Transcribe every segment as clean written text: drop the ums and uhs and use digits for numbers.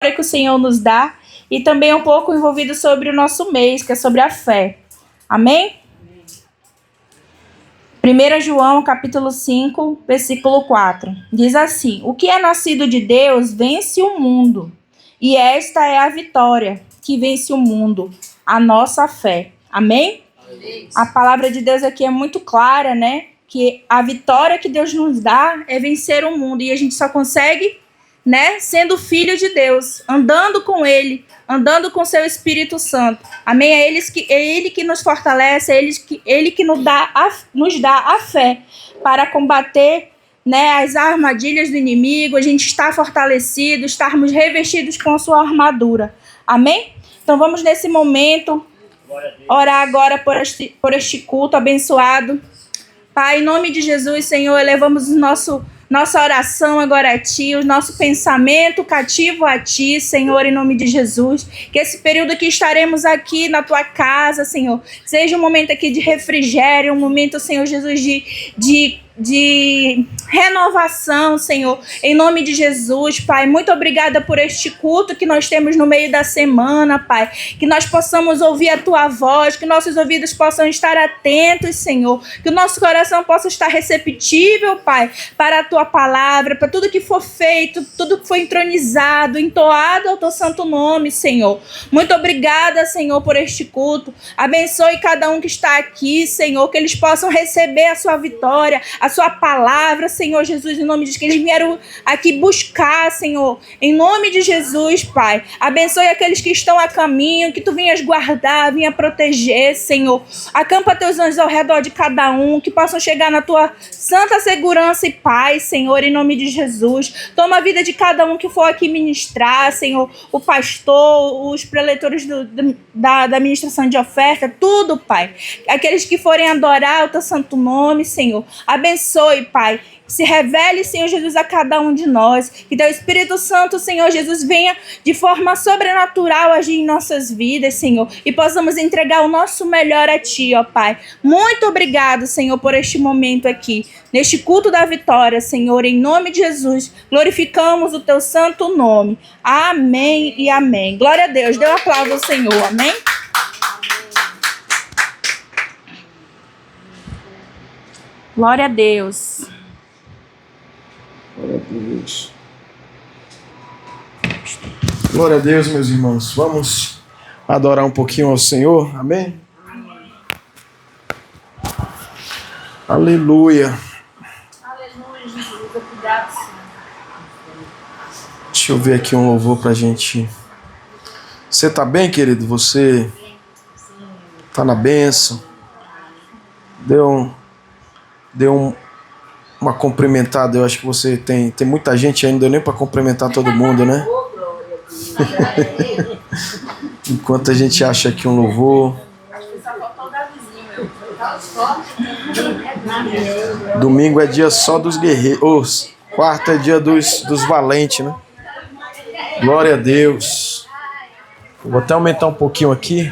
que o Senhor nos dá e também um pouco envolvido sobre o nosso mês, que é sobre a fé. Amém? 1 João, capítulo 5, versículo 4. Diz assim: o que é nascido de Deus vence o mundo, e esta é a vitória que vence o mundo, a nossa fé. Amém? A palavra de Deus aqui é muito clara, né? Que a vitória que Deus nos dá é vencer o mundo, e a gente só consegue, né, sendo filho de Deus, andando com Ele, andando com seu Espírito Santo. Amém? É Ele que nos fortalece, é Ele que nos dá a fé para combater, né, as armadilhas do inimigo, a gente está fortalecido, estarmos revestidos com a sua armadura. Amém? Então vamos nesse momento orar agora por este culto abençoado. Pai, em nome de Jesus, Senhor, elevamos nossa oração agora a Ti, o nosso pensamento cativo a Ti, Senhor, em nome de Jesus. Que esse período que estaremos aqui na Tua casa, Senhor, seja um momento aqui de refrigério, um momento, Senhor Jesus, de renovação, Senhor, em nome de Jesus, Pai. Muito obrigada por este culto que nós temos no meio da semana, Pai. Que nós possamos ouvir a Tua voz, que nossos ouvidos possam estar atentos, Senhor. Que o nosso coração possa estar receptível, Pai, para a Tua palavra, para tudo que for feito, tudo que foi entronizado, entoado ao Teu santo nome, Senhor. Muito obrigada, Senhor, por este culto. Abençoe cada um que está aqui, Senhor, que eles possam receber a Sua vitória, a Sua palavra, Senhor Jesus, em nome de Jesus, que eles vieram aqui buscar, Senhor, em nome de Jesus, Pai. Abençoe aqueles que estão a caminho, que Tu venhas guardar, venha proteger, Senhor. Acampa Teus anjos ao redor de cada um, que possam chegar na Tua santa segurança e paz, Senhor, em nome de Jesus. Toma a vida de cada um que for aqui ministrar, Senhor, o pastor, os preletores da ministração de oferta, tudo, Pai. Aqueles que forem adorar o Teu santo nome, Senhor. Abençoe, Pai. Se revele, Senhor Jesus, a cada um de nós. Que Teu Espírito Santo, Senhor Jesus, venha de forma sobrenatural agir em nossas vidas, Senhor. E possamos entregar o nosso melhor a Ti, ó Pai. Muito obrigado, Senhor, por este momento aqui. Neste culto da vitória, Senhor, em nome de Jesus. Glorificamos o Teu santo nome. Amém e amém. Glória a Deus. Dê um aplauso ao Senhor. Amém? Glória a Deus. Glória a Deus. Glória a Deus, meus irmãos. Vamos adorar um pouquinho ao Senhor. Amém? Aleluia. Aleluia, Jesus. Obrigado, Senhor. Deixa eu ver aqui um louvor pra gente. Você tá bem, querido? Você tá na bênção? Deu uma cumprimentada. Eu acho que você tem muita gente aí, não deu nem para cumprimentar todo mundo, né? Enquanto a gente acha aqui um louvor. Domingo é dia só dos guerreiros. Quarta é dia dos valentes, né? Glória a Deus. Vou até aumentar um pouquinho aqui.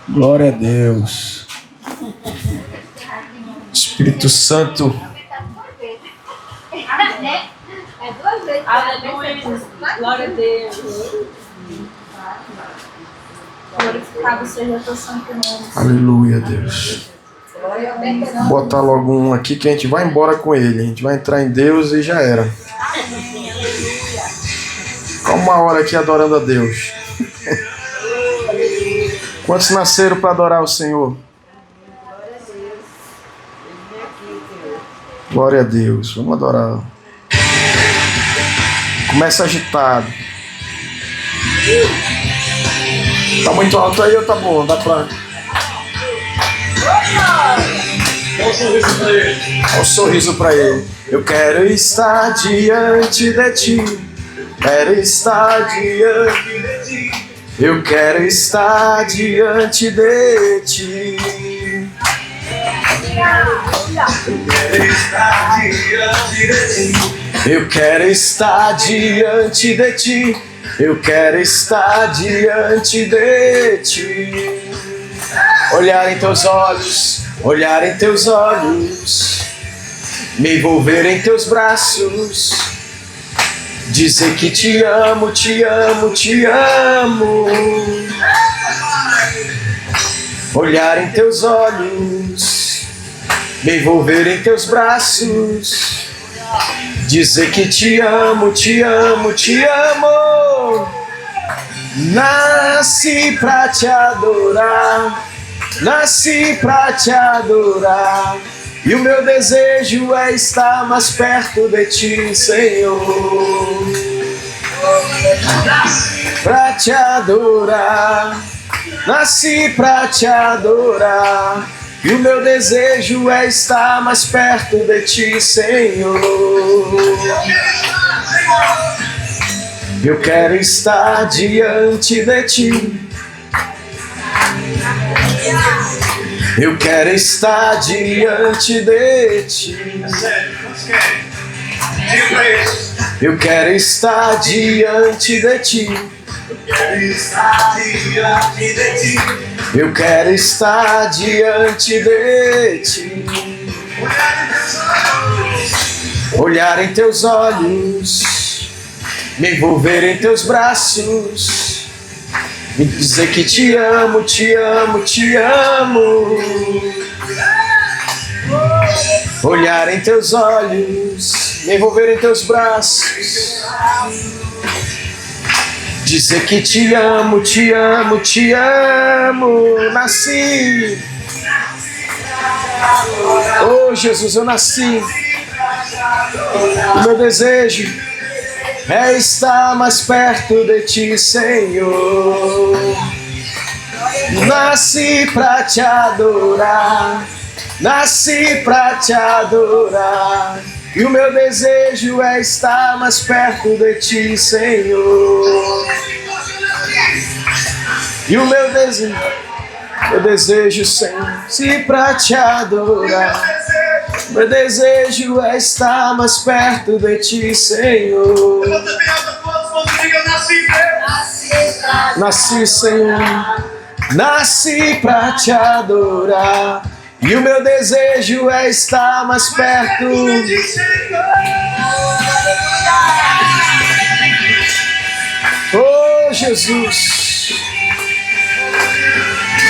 Glória a Deus. Espírito Santo. Aleluia. Glória a Deus. Glorificado seja o Teu santo nome. Aleluia, Deus. Vou botar logo um aqui que a gente vai embora com ele. A gente vai entrar em Deus e já era. Ficar uma hora aqui adorando a Deus. Quantos nasceram para adorar o Senhor? Glória a Deus. Vamos adorar. Começa agitado. Tá muito alto aí ou tá bom? Dá pra... Olha o sorriso pra ele. Eu quero estar diante de Ti. Quero estar diante de Ti. Eu quero estar diante de Ti. Eu quero estar diante de Ti. Eu quero estar diante de Ti. Olhar em Teus olhos, olhar em Teus olhos. me envolver em teus braços, dizer que te amo, te amo, te amo. Olhar em teus olhos, me envolver em teus braços, dizer que te amo, te amo, te amo. Nasci pra te adorar, nasci pra te adorar, e o meu desejo é estar mais perto de ti, Senhor. Pra te adorar, nasci pra te adorar, e o meu desejo é estar mais perto de ti, Senhor. Eu quero estar diante de ti. Eu quero estar diante de ti. Eu quero estar diante de ti. Eu quero estar diante de ti. Olhar em teus olhos, me envolver em teus braços, me dizer que te amo, te amo, te amo. Olhar em teus olhos, me envolver em teus braços, dizer que te amo, te amo, te amo. Nasci. Oh Jesus, eu nasci. O meu desejo é estar mais perto de ti, Senhor. Nasci pra te adorar, nasci pra te adorar, e o meu desejo é estar mais perto de ti, Senhor. E o meu desejo, Senhor, se pra te adorar. Meu desejo é estar mais perto de ti, Senhor. Nasci, Senhor, nasci pra te adorar, e o meu desejo é estar mais perto. Oh Jesus,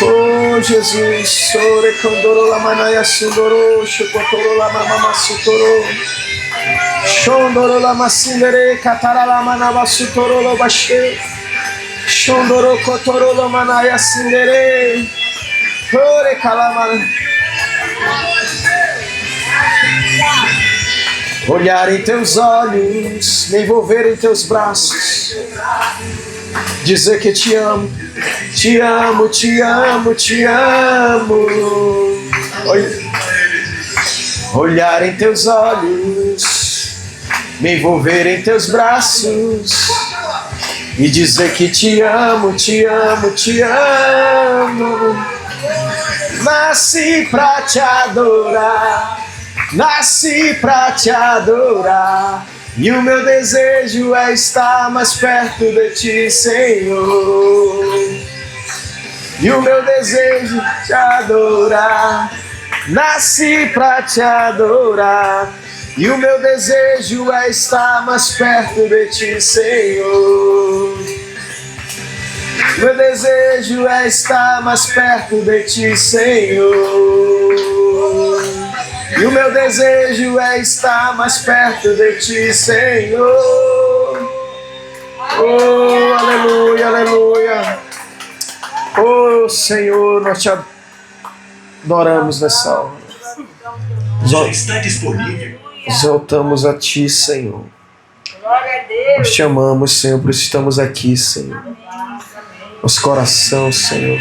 oh Jesus, sore condoro la manaya sundoro, shokotoro la mama sutoro, shondoro la masindere katara la manava sutoro lo bashe, shondoro kotoro la manaya sindere, ore kalamana. Olhar em teus olhos, me envolver em teus braços, dizer que te amo, te amo, te amo, te amo. Olhar em teus olhos, me envolver em teus braços, e dizer que te amo, te amo, te amo. Nasci pra te adorar, nasci pra te adorar, e o meu desejo é estar mais perto de ti, Senhor. E o meu desejo é te adorar, nasci pra te adorar, e o meu desejo é estar mais perto de ti, Senhor. Meu desejo é estar mais perto de ti, Senhor. E o meu desejo é estar mais perto de ti, Senhor. Oh, aleluia, aleluia. Oh, Senhor, nós te adoramos nessa hora. Já está disponível. Exaltamos a ti, Senhor. Nós te amamos, Senhor, por isso estamos aqui, Senhor. Nosso coração, Senhor,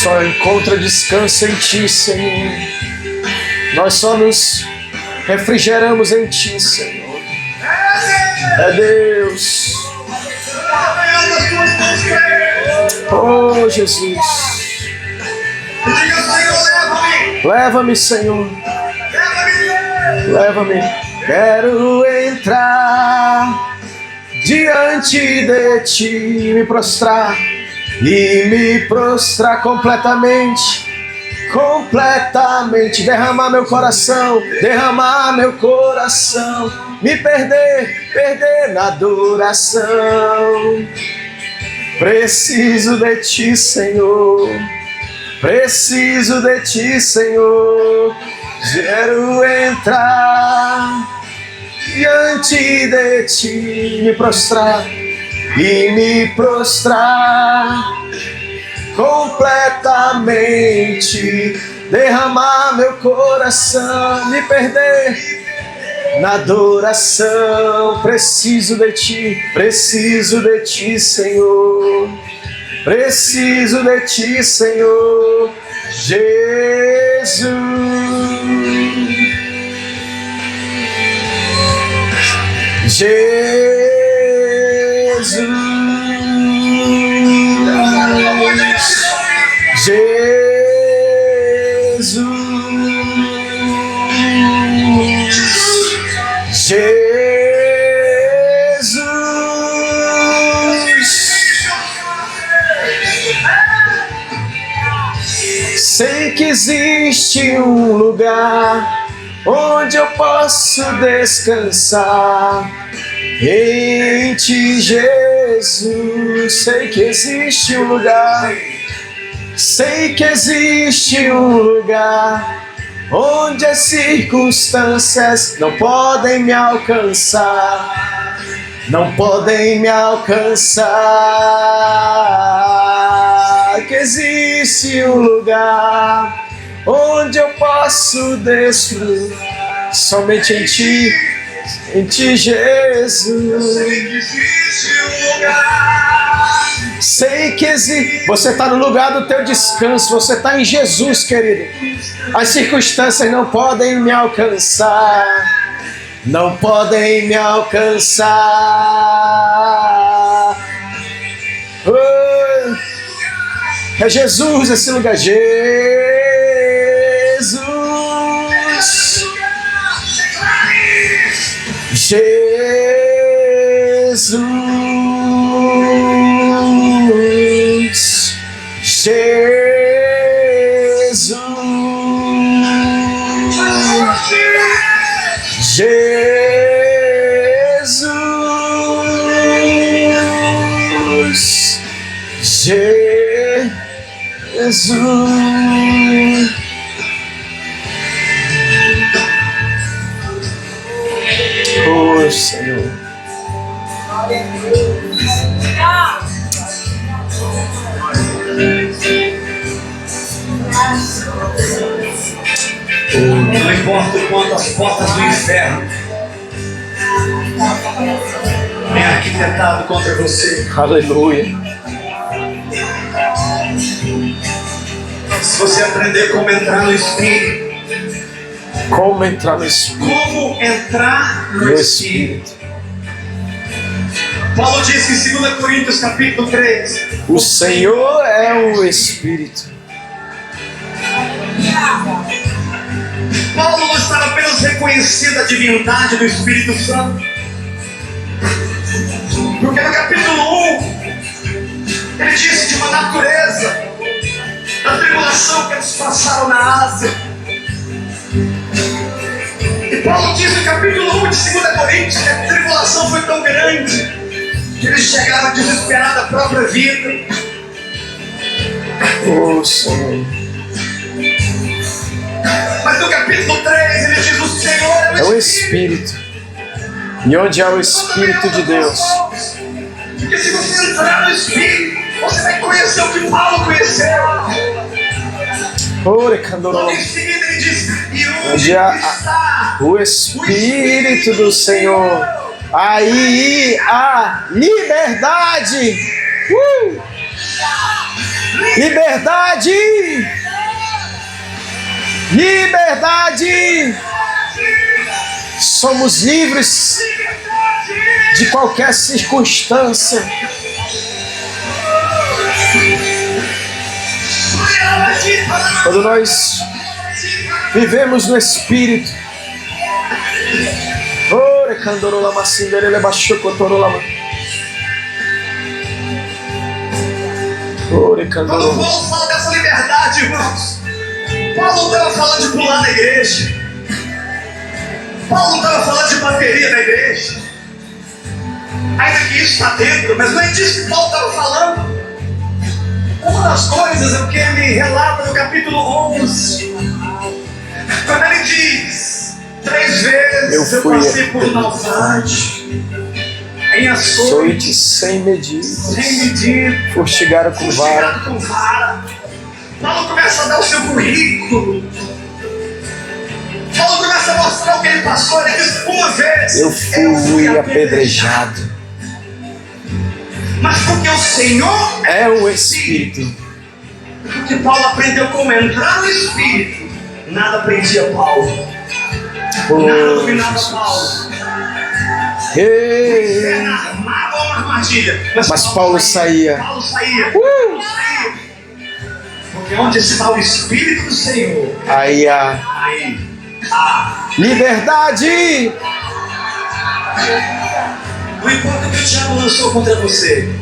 só encontra descanso em ti, Senhor. Nós só nos refrigeramos em ti, Senhor. É Deus. Oh, Jesus. Leva-me, Senhor. Leva-me. Quero entrar diante de ti, me prostrar completamente completamente, derramar meu coração, me perder na adoração. Preciso de ti, Senhor, preciso de ti, Senhor. Quero entrar diante de ti, me prostrar completamente, derramar meu coração, me perder na adoração. Preciso de ti, Senhor, preciso de ti, Senhor Jesus. Sei que existe um lugar onde eu posso descansar em ti, Jesus. Sei que existe um lugar, sei que existe um lugar onde as circunstâncias não podem me alcançar, não podem me alcançar. Que existe um lugar onde eu posso desfrutar somente em ti, Jesus. Sei que existe. Você está no lugar do teu descanso, você está em Jesus, querido. As circunstâncias não podem me alcançar, não podem me alcançar. Oh, é Jesus esse lugar, Jesus. Jesus, Jesus, Jesus, Jesus. Oh, Senhor. Não importa o quanto as portas do inferno é arquitetado contra você. Aleluia. Se você aprender como entrar no Espírito, Como entrar no Espírito? como entrar no No Espírito. Espírito. Paulo diz em 2 Coríntios capítulo 3, O Senhor é o Espírito. Paulo não estava apenas reconhecendo a divindade do Espírito Santo, porque no capítulo 1 ele disse de uma natureza da tribulação que eles passaram na Ásia. E Paulo diz no capítulo 1 de 2 Coríntios que a tribulação foi tão grande que eles chegaram a desesperar da própria vida. Oh, Senhor. Mas no capítulo 3 ele diz: o Senhor É o Espírito. E onde há o Espírito de Deus, porque se você entrar no Espírito, você vai conhecer o que Paulo conheceu. Ore, Candoró. Logo em seguida ele diz: e Onde onde há está o Espírito do Senhor, aí há liberdade. Liberdade! Liberdade! Somos livres de qualquer circunstância. Quando nós vivemos no Espírito, ore candorola macinderele baixo cotorola. Ore Quando candorola. Paulo fala dessa liberdade, irmãos, Paulo não estava falando de pular na igreja. Paulo não estava falando de bateria na igreja. Ainda que isso está dentro, mas não é disso que Paulo estava falando. Uma das coisas é o que ele relata no capítulo 11. Quando ele diz: 3 vezes eu passei por naufrágio, em açoite, sem medida, fustigado com vara. Paulo começa a dar o seu currículo. Paulo começa a mostrar o que ele passou. Ele diz: uma vez eu fui apedrejado. Mas porque o Senhor é o Espírito. Porque Paulo aprendeu como entrar no Espírito. Nada prendia Paulo. Nada dominava Paulo. Armava uma armadilha. Mas Paulo saía. Paulo saía. Porque onde está o Espírito do Senhor, aí há liberdade. Não importa o que o diabo lançou contra você,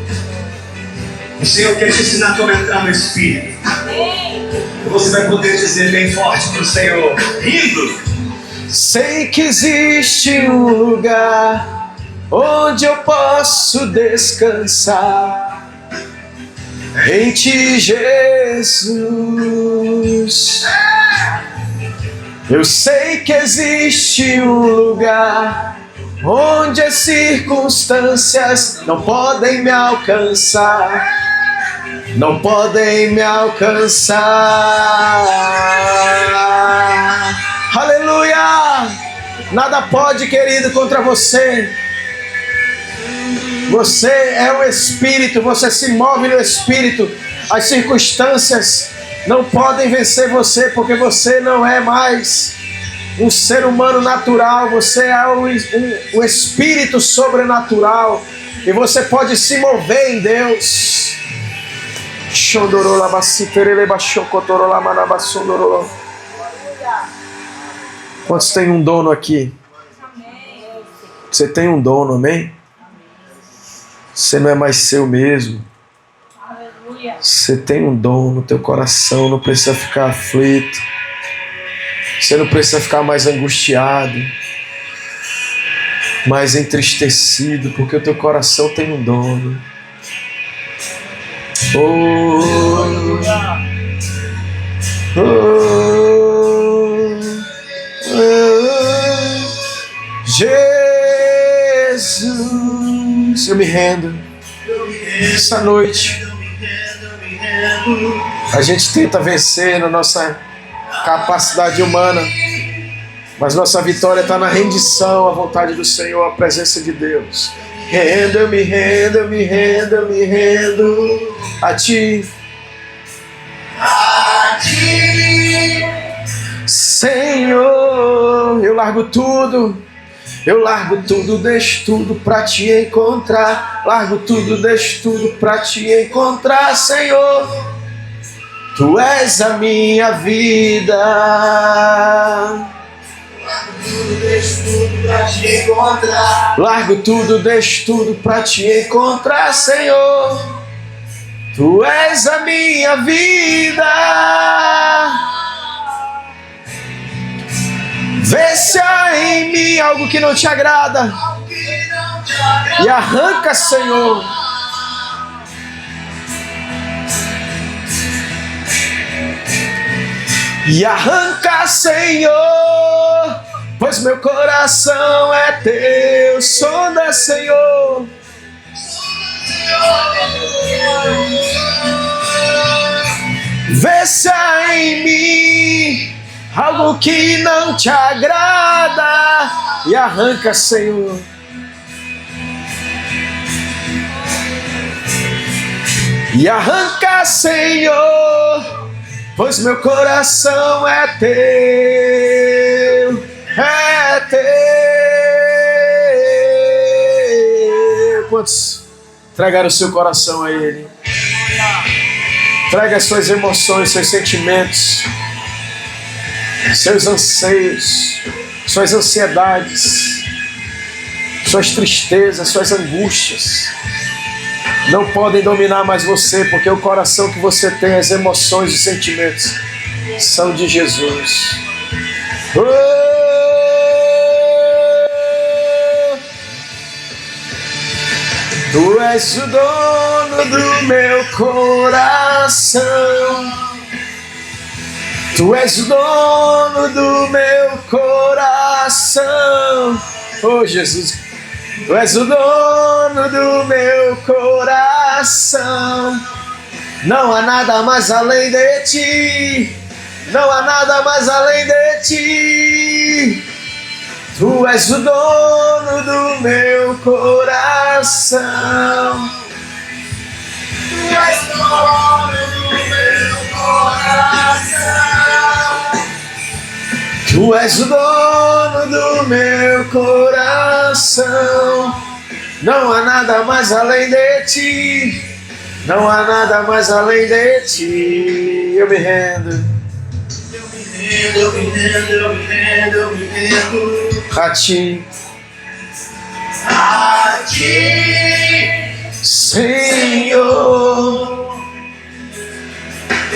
o Senhor quer te ensinar como entrar no Espírito. Você vai poder dizer bem forte para o Senhor, rindo: sei que existe um lugar onde eu posso descansar em Ti, Jesus. Eu sei que existe um lugar onde as circunstâncias não podem me alcançar, não podem me alcançar. Aleluia! Nada pode, querido, contra você. Você é o Espírito, você se move no Espírito. As circunstâncias não podem vencer você, porque você não é mais um ser humano natural, você é um espírito sobrenatural e você pode se mover em Deus. Quantos tem um dono aqui? Você tem um dono, amém? Você não é mais seu mesmo. Você tem um dom no teu coração, não precisa ficar aflito. Você não precisa ficar mais angustiado, mais entristecido, porque o teu coração tem um dono. Jesus, eu me rendo. Essa noite a gente tenta vencer na nossa capacidade humana, mas nossa vitória está na rendição à vontade do Senhor, à presença de Deus. Rendo, eu me rendo, eu me rendo, eu me rendo a Ti, Senhor. Eu largo tudo, deixo tudo pra Te encontrar. Largo tudo, deixo tudo pra Te encontrar, Senhor. Tu és a minha vida. Largo tudo, deixo tudo pra Te encontrar. Largo tudo, deixo tudo pra Te encontrar, Senhor. Tu és a minha vida. Vê se há em mim algo que não Te agrada e arranca, Senhor. E arranca, Senhor, pois meu coração é Teu. Sonda, Senhor. Vê se há em mim algo que não Te agrada e arranca, Senhor. E arranca, Senhor, pois meu coração é Teu, é Teu. Quantos entregaram o seu coração a Ele? Traga as suas emoções, seus sentimentos, seus anseios, suas ansiedades, suas tristezas, suas angústias. Não podem dominar mais você, porque o coração que você tem, as emoções e sentimentos, São de Jesus. Oh! Tu és o dono do meu coração. Tu és o dono do meu coração. Oh, Jesus. Tu és o dono do meu coração. Não há nada mais além de ti. Não há nada mais além de ti. Tu és o dono do meu coração. Tu és o dono do meu coração. Tu és o dono do meu coração. Não há nada mais além de ti. Não há nada mais além de ti. Eu me rendo. Eu me rendo, eu me rendo, eu me rendo. A ti. A ti, Senhor.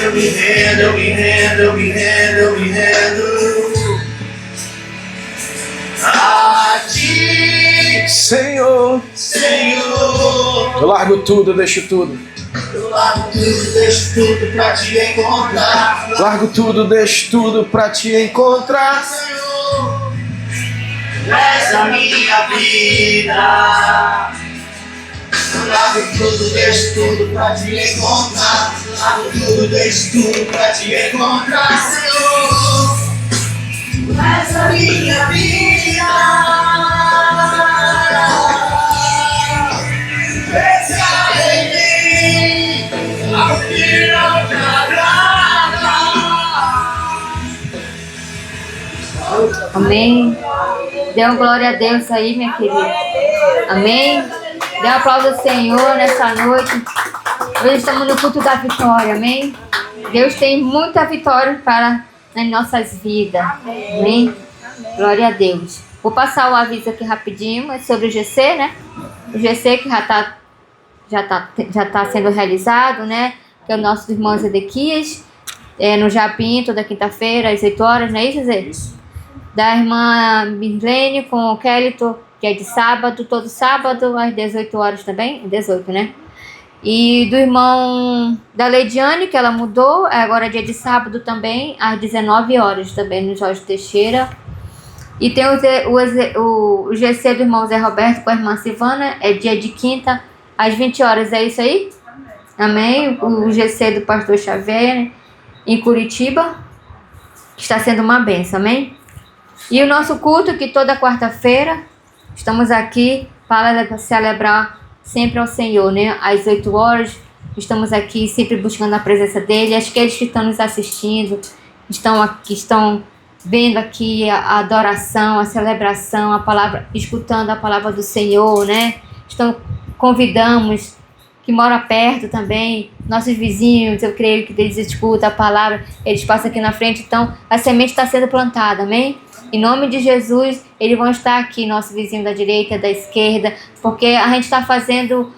Eu me rendo, eu me rendo, eu me rendo, eu me rendo. A ti, Senhor. Senhor. Eu largo tudo, eu deixo tudo. Eu largo tudo, deixo tudo pra te encontrar. Largo tudo, deixo tudo pra te encontrar. Senhor, és a minha vida. Eu largo tudo, deixo tudo pra te encontrar. Largo tudo, deixo tudo pra te encontrar. Senhor, és a minha vida. Amém. Dê uma glória a Deus aí, minha querida. Amém. Dê um aplauso ao Senhor nessa noite. Hoje estamos no culto da vitória. Amém. Deus tem muita vitória para nas nossas vidas. Amém. Glória a Deus. Vou passar o aviso aqui rapidinho. É sobre o GC, né? O GC que já tá sendo realizado, né? Que é o nosso irmão Zedequias. No Japim, toda quinta-feira, às 8 horas, não é isso, Zé? Isso. Da irmã Mirlene com o Kelito, que é de sábado, todo sábado, às 18 horas também, 18, né? E do irmão da Leidiane, que ela mudou, agora é dia de sábado também, às 19 horas também, no Jorge Teixeira. E tem o GC do irmão Zé Roberto com a irmã Silvana, é dia de quinta, às 20 horas, é isso aí? Amém? O GC do pastor Xavier, em Curitiba, está sendo uma bênção, amém? E o nosso culto, que toda quarta-feira estamos aqui para celebrar sempre ao Senhor, né? Às 8 horas, estamos aqui sempre buscando a presença dEle. Aqueles que estão nos assistindo, estão vendo aqui a adoração, a celebração, a palavra, escutando a palavra do Senhor, né? Convidamos que mora perto também, nossos vizinhos, eu creio que eles escutam a palavra, eles passam aqui na frente, então a semente está sendo plantada, amém? Em nome de Jesus, eles vão estar aqui, nosso vizinho da direita, da esquerda, porque a gente está fazendo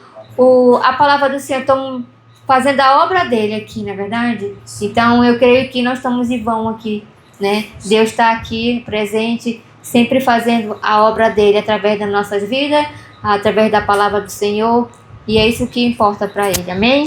a palavra do Senhor, estão fazendo a obra dele aqui, na verdade? Então eu creio que nós estamos em vão aqui, né? Deus está aqui presente, sempre fazendo a obra dele através das nossas vidas, através da palavra do Senhor, e é isso que importa para ele, amém?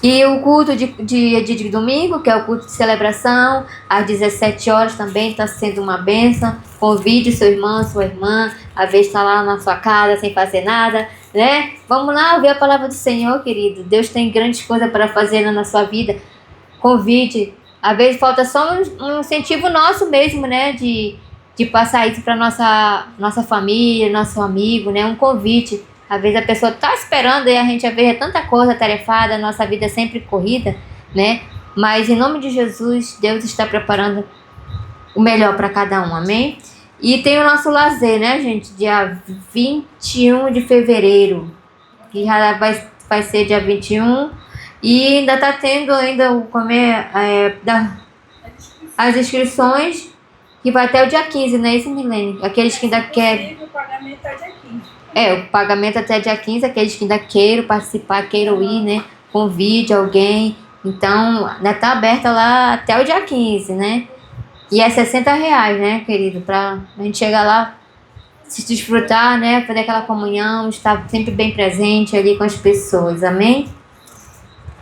E o culto de domingo, que é o culto de celebração, às 17 horas também está sendo uma bênção. Convide seu irmão, sua irmã, a vez estar lá na sua casa sem fazer nada, né? Vamos lá ouvir a palavra do Senhor, querido. Deus tem grandes coisas para fazer na sua vida. Convide. Às vezes falta só um incentivo nosso mesmo, né? De passar isso para nossa família, nosso amigo, né? Um convite. Às vezes a pessoa está esperando e a gente às vezes é tanta coisa tarefada, nossa vida é sempre corrida, né? Mas em nome de Jesus, Deus está preparando o melhor para cada um, amém? E tem o nosso lazer, né, gente? Dia 21 de fevereiro, que já vai ser dia 21. E ainda está tendo as inscrições, que vai até o dia 15, não é isso, Milene? Aqueles que ainda querem... O pagamento é dia 15. O pagamento até dia 15, aqueles que ainda queiram participar, queiram ir, né? Convide alguém Então, ainda tá aberta lá até o dia 15, né? E é R$60, né, querido? Pra a gente chegar lá, se desfrutar, né? Fazer aquela comunhão, estar sempre bem presente ali com as pessoas, amém?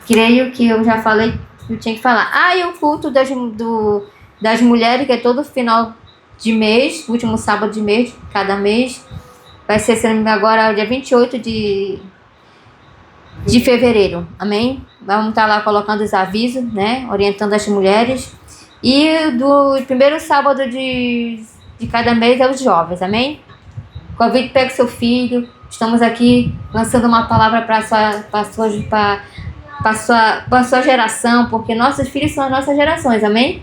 Creio que eu já falei, eu tinha que falar. E o culto das mulheres, que é todo final de mês, último sábado de mês, cada mês. Vai ser, se não me engano, agora dia 28 de fevereiro, amém? Vamos estar lá colocando os avisos, né? Orientando as mulheres. E do primeiro sábado de cada mês é os jovens, amém? Convide, pegue seu filho. Estamos aqui lançando uma palavra para a sua geração, porque nossos filhos são as nossas gerações, amém?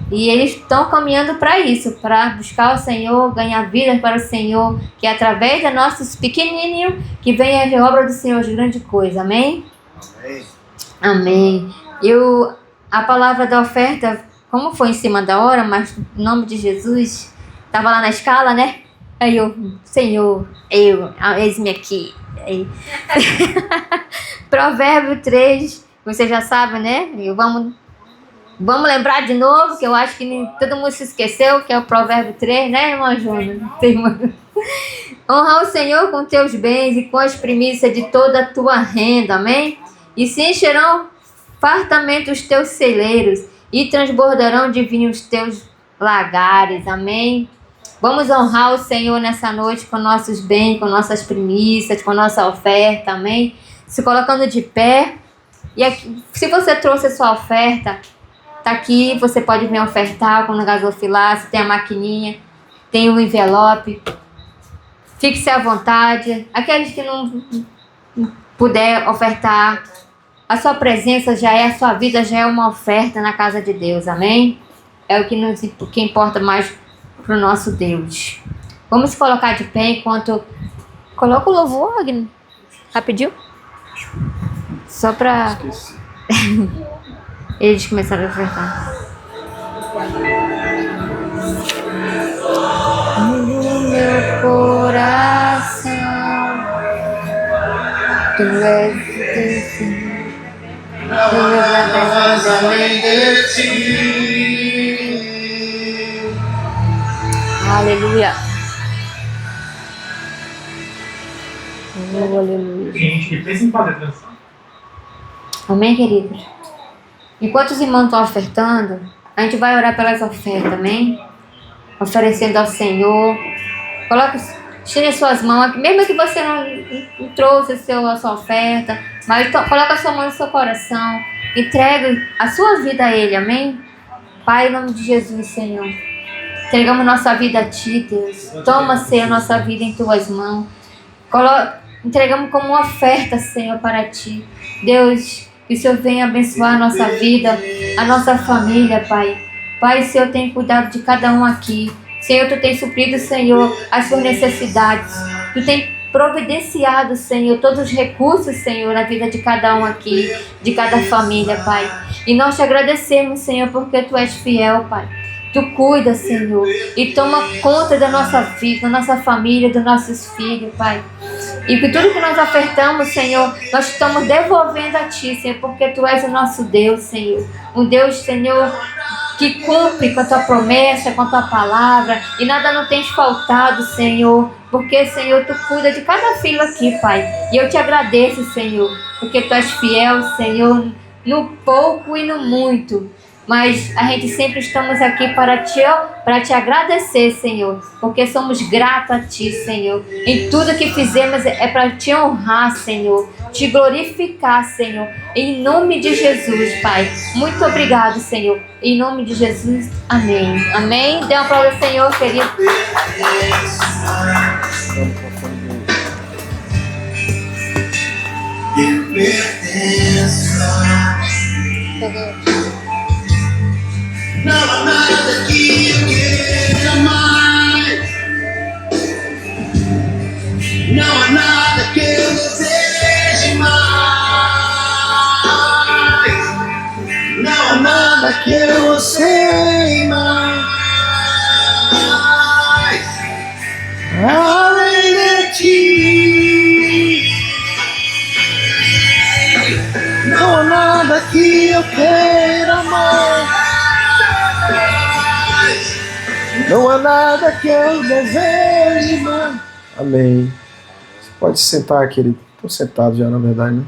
E eles estão caminhando para isso, para buscar o Senhor, ganhar vidas para o Senhor, que é através de nossos pequenininhos que vem a obra do Senhor de grande coisa, amém? Amém. A palavra da oferta, como foi em cima da hora, mas no nome de Jesus, estava lá na escala, né? Aí Senhor, eis-me aqui. Aí. Provérbio 3, você já sabe, né? Vamos lembrar de novo, que eu acho que todo mundo se esqueceu, que é o Provérbio 3, né, irmã Júnior? Honra o Senhor com teus bens e com as primícias de toda a tua renda, amém? E se encherão fartamente os teus celeiros e transbordarão de vinho os teus lagares, amém? Vamos honrar o Senhor nessa noite com nossos bens, com nossas primícias, com nossa oferta, amém? Se colocando de pé. E aqui, se você trouxe a sua oferta, tá aqui, você pode vir ofertar com o gasofilar, se tem a maquininha, tem o envelope. Fique-se à vontade. Aqueles que não puder ofertar, a sua presença a sua vida já é uma oferta na casa de Deus, amém? É o que importa mais para o nosso Deus. Vamos se colocar de pé enquanto... Coloca o louvor, Agnes, rapidinho. Só para... Eles começaram a ofertar. No meu coração, tu és Deus, tu és além de ti. Aleluia. Aleluia. Gente, que pensa em fazer transição. Amém, queridos? Enquanto os irmãos estão ofertando, a gente vai orar pelas ofertas, amém? Oferecendo ao Senhor. Tire as suas mãos aqui, mesmo que você não trouxe a sua oferta, mas coloca a sua mão no seu coração. Entregue a sua vida a Ele, amém? Pai, em nome de Jesus, Senhor. Entregamos nossa vida a Ti, Deus. Toma, Senhor, a nossa vida em Tuas mãos. Entregamos como uma oferta, Senhor, para Ti. Deus, que o Senhor venha abençoar a nossa vida, a nossa família, Pai. Pai, o Senhor tem cuidado de cada um aqui. Senhor, Tu tem suprido, Senhor, as suas necessidades. Tu tem providenciado, Senhor, todos os recursos, Senhor, na vida de cada um aqui, de cada família, Pai. E nós Te agradecemos, Senhor, porque Tu és fiel, Pai. Tu cuida, Senhor, e toma conta da nossa vida, da nossa família, dos nossos filhos, Pai. E que tudo que nós ofertamos, Senhor, nós estamos devolvendo a Ti, Senhor, porque Tu és o nosso Deus, Senhor. Um Deus, Senhor, que cumpre com a Tua promessa, com a Tua palavra, e nada não tens faltado, Senhor, porque, Senhor, Tu cuida de cada filho aqui, Pai. E eu Te agradeço, Senhor, porque Tu és fiel, Senhor, no pouco e no muito. Mas a gente sempre estamos aqui para te agradecer, Senhor, porque somos gratos a Ti, Senhor. Em tudo que fizemos é para Te honrar, Senhor, Te glorificar, Senhor, em nome de Jesus, Pai. Muito obrigado, Senhor. Em nome de Jesus, amém. Amém. Dê uma palavra ao Senhor, querido. Eu pertenço a Ti. Não há nada que eu queira mais. Não há nada que eu deseje mais. Não há nada que eu anseie mais. Além de Ti. Não há nada que eu queira mais. Não há nada que eu deseje mais. Amém. Você pode sentar, querido. Estou sentado já, na verdade, né?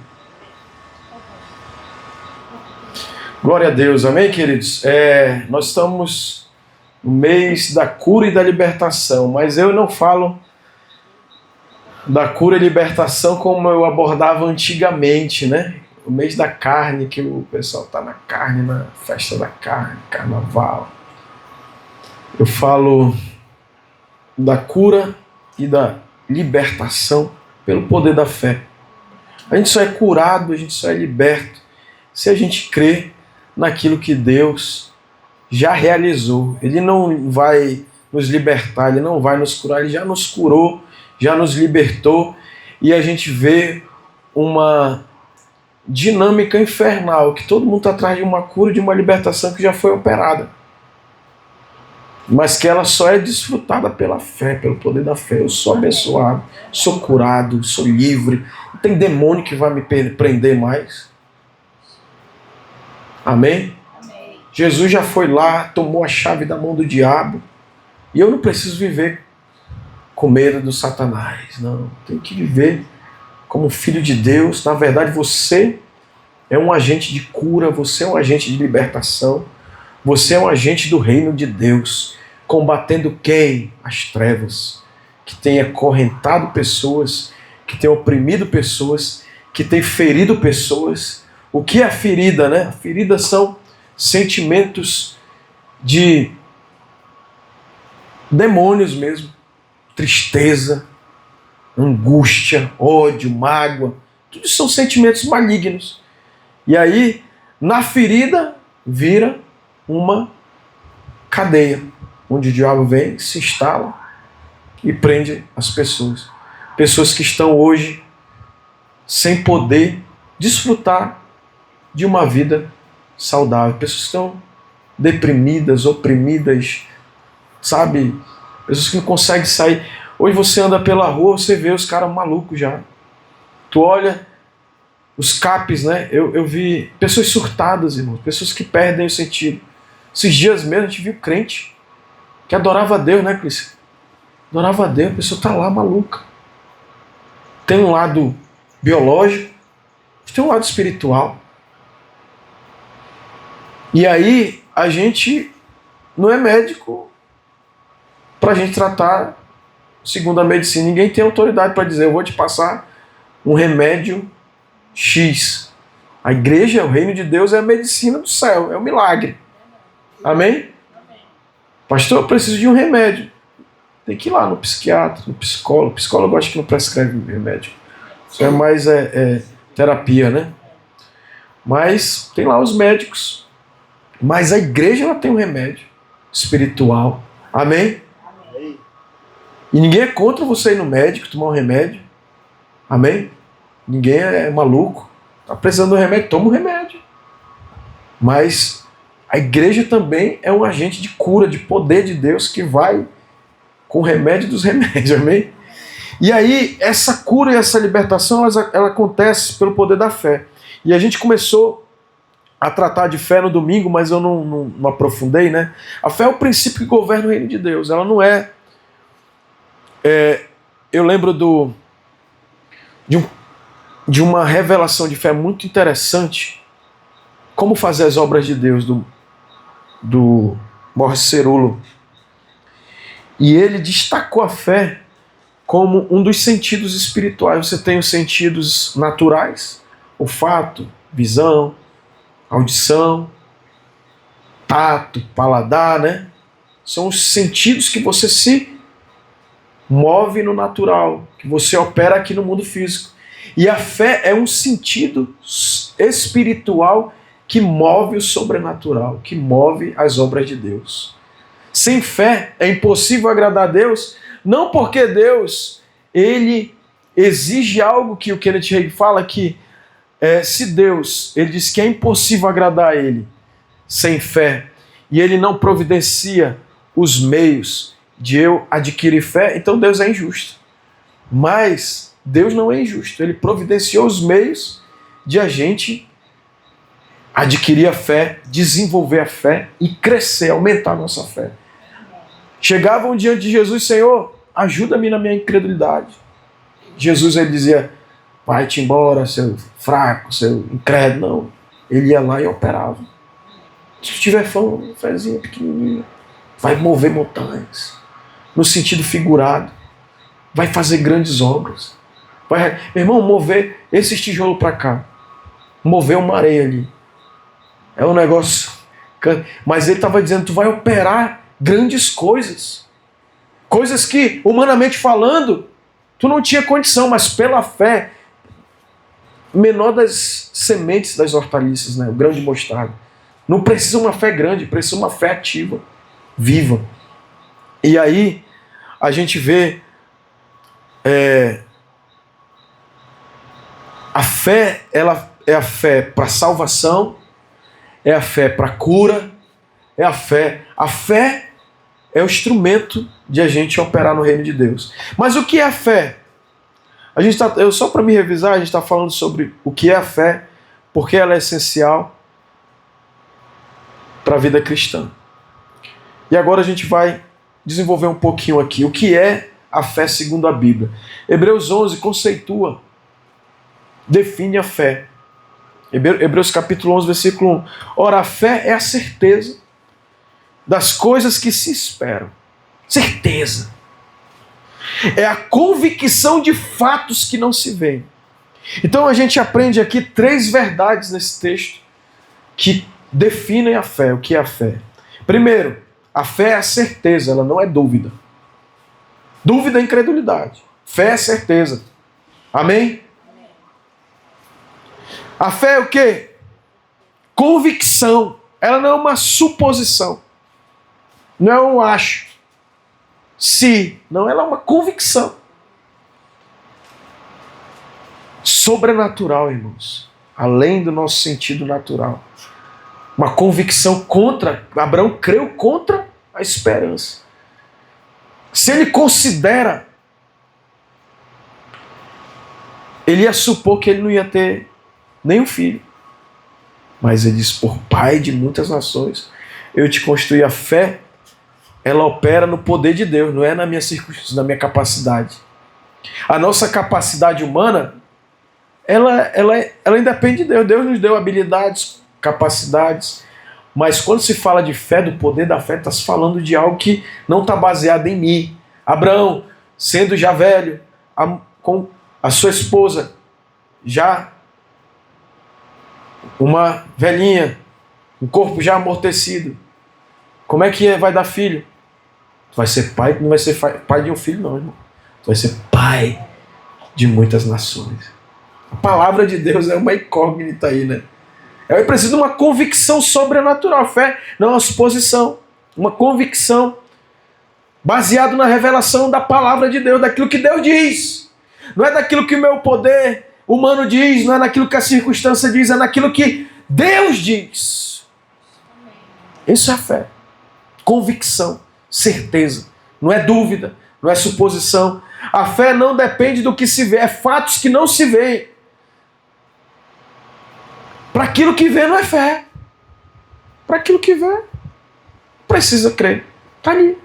Glória a Deus, amém, queridos? Nós estamos no mês da cura e da libertação, mas eu não falo da cura e libertação como eu abordava antigamente, né? O mês da carne, que o pessoal está na carne, na festa da carne, carnaval. Eu falo da cura e da libertação pelo poder da fé. A gente só é curado, a gente só é liberto se a gente crê naquilo que Deus já realizou. Ele não vai nos libertar, Ele não vai nos curar, Ele já nos curou, já nos libertou, e a gente vê uma dinâmica infernal, que todo mundo está atrás de uma cura, de uma libertação que já foi operada, mas que ela só é desfrutada pela fé, pelo poder da fé. Eu sou abençoado, sou curado, sou livre, não tem demônio que vai me prender mais. Amém? Amém? Jesus já foi lá, tomou a chave da mão do diabo, e eu não preciso viver com medo do Satanás, não. Tenho que viver como filho de Deus. Na verdade, você é um agente de cura, você é um agente de libertação, você é um agente do reino de Deus, combatendo quem? As trevas, que tem acorrentado pessoas, que tem oprimido pessoas, que tem ferido pessoas. O que é a ferida, né? A ferida são sentimentos de demônios mesmo, tristeza, angústia, ódio, mágoa, tudo são sentimentos malignos. E aí, na ferida, vira uma cadeia, onde o diabo vem, se instala e prende as pessoas. Pessoas que estão hoje sem poder desfrutar de uma vida saudável. Pessoas que estão deprimidas, oprimidas, sabe? Pessoas que não conseguem sair. Hoje você anda pela rua, você vê os caras malucos já. Tu olha os capes, né? Eu vi pessoas surtadas, irmãos, pessoas que perdem o sentido. Esses dias mesmo a gente viu crente que adorava a Deus, né, Cris? Adorava a Deus, a pessoa está lá maluca. Tem um lado biológico, tem um lado espiritual. E aí a gente não é médico para a gente tratar segundo a medicina. Ninguém tem autoridade para dizer, eu vou te passar um remédio X. A igreja, o reino de Deus é a medicina do céu, é o milagre. Amém? Pastor, eu preciso de um remédio. Tem que ir lá no psiquiatra, no psicólogo. O psicólogo acho que não prescreve remédio. Isso é mais terapia, né? Mas tem lá os médicos. Mas a igreja ela tem um remédio espiritual. Amém? Amém? E ninguém é contra você ir no médico tomar um remédio. Amém? Ninguém é maluco. Está precisando de um remédio, toma um remédio. Mas a igreja também é um agente de cura, de poder de Deus que vai com o remédio dos remédios, amém? E aí, essa cura e essa libertação, ela acontece pelo poder da fé. E a gente começou a tratar de fé no domingo, mas eu não aprofundei, né? A fé é o princípio que governa o reino de Deus. Ela não é... eu lembro de uma revelação de fé muito interessante. Como fazer as obras de Deus, do Morris Cerullo. E ele destacou a fé como um dos sentidos espirituais. Você tem os sentidos naturais, olfato, visão, audição, tato, paladar, né? São os sentidos que você se move no natural, que você opera aqui no mundo físico. E a fé é um sentido espiritual que move o sobrenatural, que move as obras de Deus. Sem fé é impossível agradar a Deus, não porque Deus ele exige algo que o Kenneth Hagin fala que se Deus, ele diz que é impossível agradar a Ele sem fé, e Ele não providencia os meios de eu adquirir fé, então Deus é injusto. Mas Deus não é injusto, Ele providenciou os meios de a gente adquirir a fé, desenvolver a fé e crescer, aumentar a nossa fé. Chegavam diante de Jesus: Senhor, ajuda-me na minha incredulidade. Jesus, ele dizia: vai-te embora, seu fraco, seu incrédulo. Não, ele ia lá e operava. Se tiver fome, fezinha pequenininha, vai mover montanhas, no sentido figurado, vai fazer grandes obras. Vai, meu irmão, mover esses tijolos para cá, mover uma areia ali, é um negócio. Mas ele estava dizendo: tu vai operar grandes coisas, coisas que, humanamente falando, tu não tinha condição, mas pela fé, menor das sementes das hortaliças, né? O grão de mostarda. Não precisa uma fé grande, precisa uma fé ativa, viva. E aí a gente vê a fé, ela é a fé para salvação, é a fé para cura, é a fé. A fé é o instrumento de a gente operar no reino de Deus. Mas o que é a fé? Só para me revisar, a gente está falando sobre o que é a fé, porque ela é essencial para a vida cristã. E agora a gente vai desenvolver um pouquinho aqui o que é a fé segundo a Bíblia. Hebreus 11 conceitua, define a fé. Hebreus capítulo 11, versículo 1. Ora, a fé é a certeza das coisas que se esperam. Certeza. É a convicção de fatos que não se veem. Então a gente aprende aqui 3 verdades nesse texto que definem a fé. O que é a fé? Primeiro, a fé é a certeza, ela não é dúvida. Dúvida é incredulidade. Fé é certeza. Amém? A fé é o quê? Convicção. Ela não é uma suposição. Não é um acho. Se. Não, ela é uma convicção. Sobrenatural, irmãos. Além do nosso sentido natural. Uma convicção contra. Abraão creu contra a esperança. Se ele considera, ele ia supor que ele não ia ter nenhum filho. Mas ele diz: por pai de muitas nações, eu te construí. A fé, ela opera no poder de Deus, não é na minha circunstância, na minha capacidade. A nossa capacidade humana, ela independe de Deus. Deus nos deu habilidades, capacidades, mas quando se fala de fé, do poder da fé, está se falando de algo que não está baseado em mim. Abraão, sendo já velho, com a sua esposa, já uma velhinha, um corpo já amortecido, como é que vai dar filho? Tu vai ser pai, tu não vai ser pai de um filho não, irmão. Tu vai ser pai de muitas nações. A palavra de Deus é uma incógnita aí, né? Eu preciso de uma convicção sobrenatural. Fé não é uma suposição. Uma convicção baseada na revelação da palavra de Deus, daquilo que Deus diz. Não é daquilo que o meu poder humano diz, não é naquilo que a circunstância diz, é naquilo que Deus diz. Isso é fé. Convicção, certeza. Não é dúvida, não é suposição. A fé não depende do que se vê, é fatos que não se veem. Para aquilo que vê não é fé. Para aquilo que vê, precisa crer. Está ali.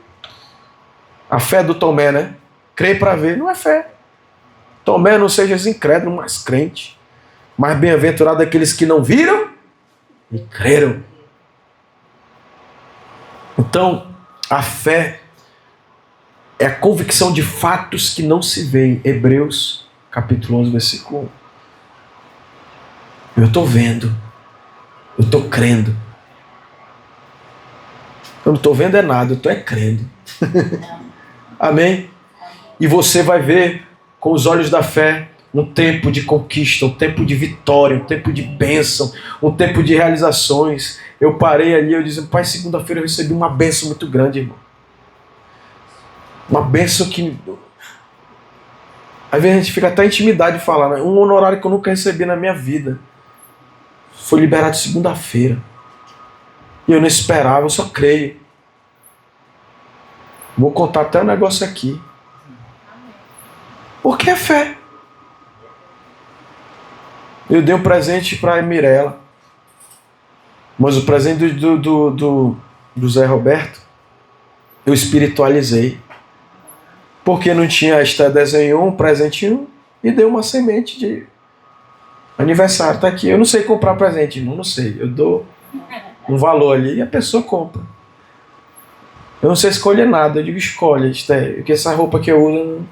A fé do Tomé, né? Crer para ver, não é fé. Tomé, não sejas incrédulo, mas crente. Mais bem-aventurado aqueles que não viram e creram. Então, a fé é a convicção de fatos que não se veem. Hebreus, capítulo 11, versículo 1. Eu estou vendo. Eu estou crendo. Eu não estou vendo é nada, eu estou crendo. Amém? E você vai ver com os olhos da fé um tempo de conquista, um tempo de vitória, um tempo de bênção, um tempo de realizações. Eu parei ali, eu disse: pai, segunda-feira eu recebi uma bênção muito grande, irmão. Uma bênção que... Às vezes a gente fica até intimidade de falar, né? Um honorário que eu nunca recebi na minha vida. Foi liberado segunda-feira. E eu não esperava, eu só creio. Vou contar até um negócio aqui. Porque é fé. Eu dei um presente para a Mirella. Mas o presente do Zé Roberto, eu espiritualizei. Porque não tinha, a Esther desenhou um presentinho e deu uma semente de aniversário. Tá aqui. Eu não sei comprar presente, não sei. Eu dou um valor ali e a pessoa compra. Eu não sei escolher nada. Eu digo, escolhe, Esther, porque essa roupa que eu uso... Não...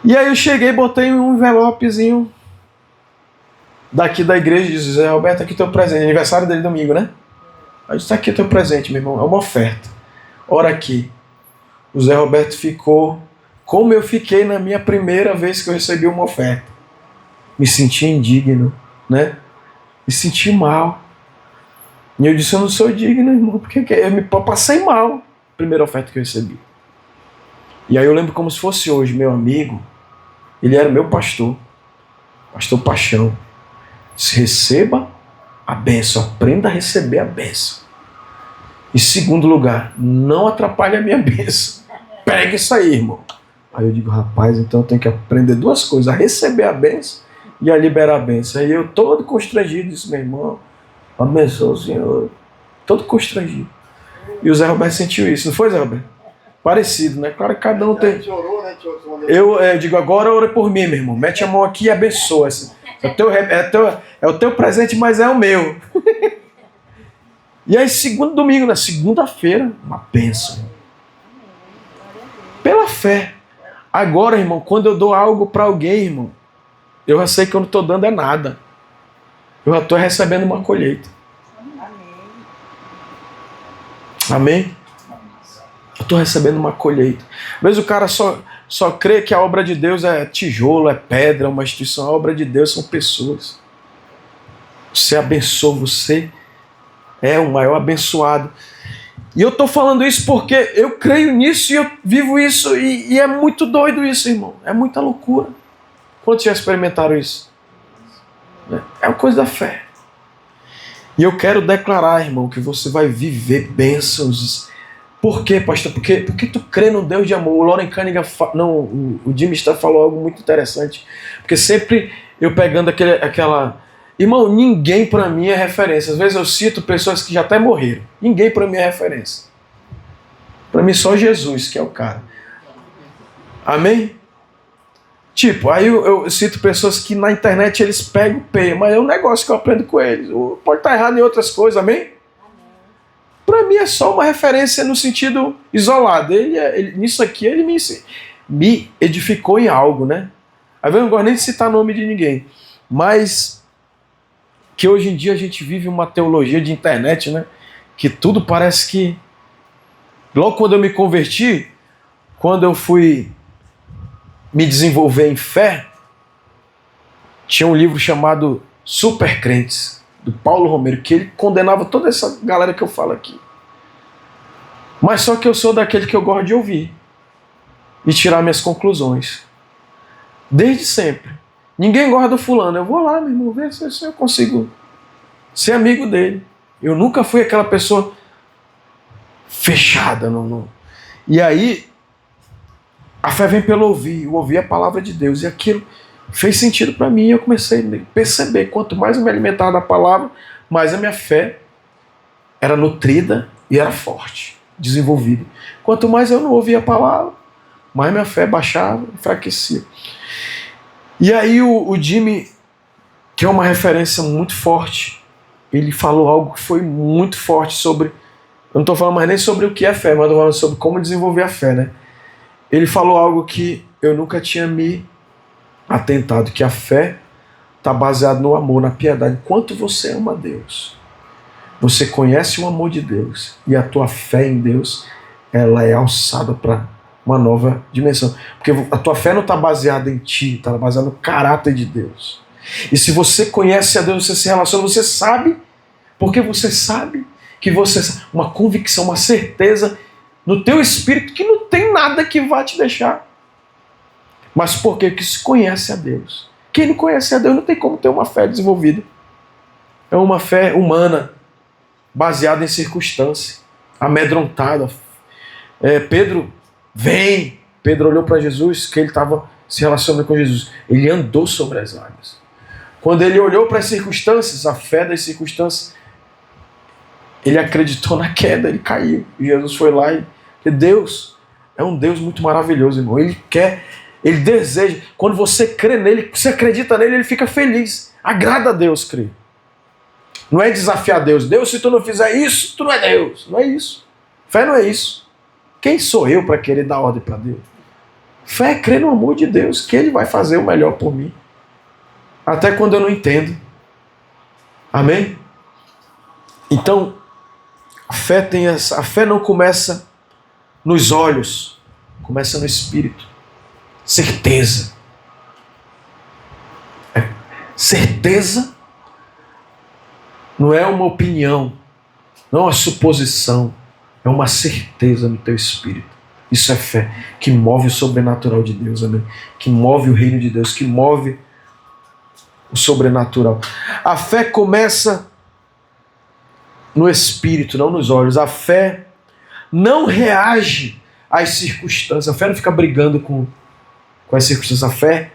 E aí eu cheguei e botei um envelopezinho daqui da igreja e disse, Zé Roberto, aqui teu presente. Aniversário dele domingo, né? Aí disse, tá aqui teu presente, meu irmão. É uma oferta. Ora aqui. O Zé Roberto ficou como eu fiquei na minha primeira vez que eu recebi uma oferta. Me senti indigno, né? Me senti mal. E eu disse, eu não sou digno, irmão, porque eu me passei mal na primeira oferta que eu recebi. E aí eu lembro como se fosse hoje, meu amigo, ele era meu pastor Paixão. Se receba a bênção, aprenda a receber a bênção. Em segundo lugar, não atrapalhe a minha bênção. Pega isso aí, irmão. Aí eu digo, rapaz, então eu tenho que aprender duas coisas, a receber a bênção e a liberar a bênção. Aí eu todo constrangido disse, meu irmão, abençoa o Senhor. Todo constrangido. E o Zé Roberto sentiu isso, não foi, Zé Roberto? Parecido, né? Claro que cada um tem... Eu digo, agora ora por mim, meu irmão. Mete a mão aqui e abençoa. É o teu presente, mas é o meu. E aí, segundo domingo, na segunda-feira, uma bênção. Pela fé. Agora, irmão, quando eu dou algo para alguém, irmão, eu já sei que eu não estou dando é nada. Eu já estou recebendo uma colheita. Amém? Eu estou recebendo uma colheita. Às vezes o cara só crê que a obra de Deus é tijolo, é pedra, é uma instituição. A obra de Deus são pessoas. Você abençoa, você é o maior abençoado. E eu estou falando isso porque eu creio nisso e eu vivo isso. E é muito doido isso, irmão. É muita loucura. Quantos já experimentaram isso? É uma coisa da fé. E eu quero declarar, irmão, que você vai viver bênçãos. Por quê, pastor? Porque tu crê no Deus de amor. O Loren Cunningham, o Jimmy Star falou algo muito interessante. Porque sempre eu pegando aquela... Irmão, ninguém para mim é referência. Às vezes eu cito pessoas que já até morreram. Ninguém para mim é referência. Para mim só Jesus que é o cara. Amém? Tipo, aí eu cito pessoas que na internet eles pegam o peio, mas é um negócio que eu aprendo com eles. Pode estar errado em outras coisas, amém? Para mim é só uma referência no sentido isolado. Nisso aqui ele me edificou em algo, né? Aí eu não gosto nem de citar nome de ninguém. Mas que hoje em dia a gente vive uma teologia de internet, né? Que tudo parece que... Logo quando eu me converti, quando eu fui me desenvolver em fé, tinha um livro chamado Super Crentes, do Paulo Romero, que ele condenava toda essa galera que eu falo aqui. Mas só que eu sou daquele que eu gosto de ouvir e tirar minhas conclusões. Desde sempre. Ninguém gosta do fulano. Eu vou lá, meu irmão, ver se eu consigo ser amigo dele. Eu nunca fui aquela pessoa fechada. E aí, a fé vem pelo ouvir. Eu ouvi a palavra de Deus. E aquilo fez sentido para mim. Eu comecei a perceber. Quanto mais eu me alimentava da palavra, mais a minha fé era nutrida e era forte, desenvolvida. Quanto mais eu não ouvia a palavra, mais minha fé baixava, enfraquecia. E aí o Jimmy, que é uma referência muito forte, ele falou algo que foi muito forte sobre... Eu não estou falando mais nem sobre o que é fé, mas estou falando sobre como desenvolver a fé, né? Ele falou algo que eu nunca tinha me atentado, que a fé está baseada no amor, na piedade. Quanto você ama Deus, você conhece o amor de Deus e a tua fé em Deus, ela é alçada para uma nova dimensão. Porque a tua fé não está baseada em ti, está baseada no caráter de Deus. E se você conhece a Deus, você se relaciona, você sabe, porque você sabe que você... Uma convicção, uma certeza no teu espírito que não tem nada que vá te deixar. Mas por quê? Porque se conhece a Deus. Quem não conhece a Deus não tem como ter uma fé desenvolvida. É uma fé humana, baseada em circunstância, amedrontada. Pedro olhou para Jesus, que ele estava se relacionando com Jesus. Ele andou sobre as águas. Quando ele olhou para as circunstâncias, a fé das circunstâncias Ele acreditou na queda, ele caiu. E Jesus foi lá e... Deus é um Deus muito maravilhoso, irmão. Ele quer, ele deseja. Quando você crê nele, você acredita nele, ele fica feliz. Agrada a Deus crer. Não é desafiar Deus. Deus, se tu não fizer isso, tu não é Deus. Não é isso. Fé não é isso. Quem sou eu para querer dar ordem para Deus? Fé é crer no amor de Deus, que ele vai fazer o melhor por mim. Até quando eu não entendo. Amém? Então, a fé não começa nos olhos, começa no espírito. Certeza. Certeza não é uma opinião, não é uma suposição, é uma certeza no teu espírito. Isso é fé, que move o sobrenatural de Deus, amém? Que move o reino de Deus, que move o sobrenatural. A fé começa no espírito, não nos olhos. A fé não reage às circunstâncias. A fé não fica brigando com as circunstâncias. A fé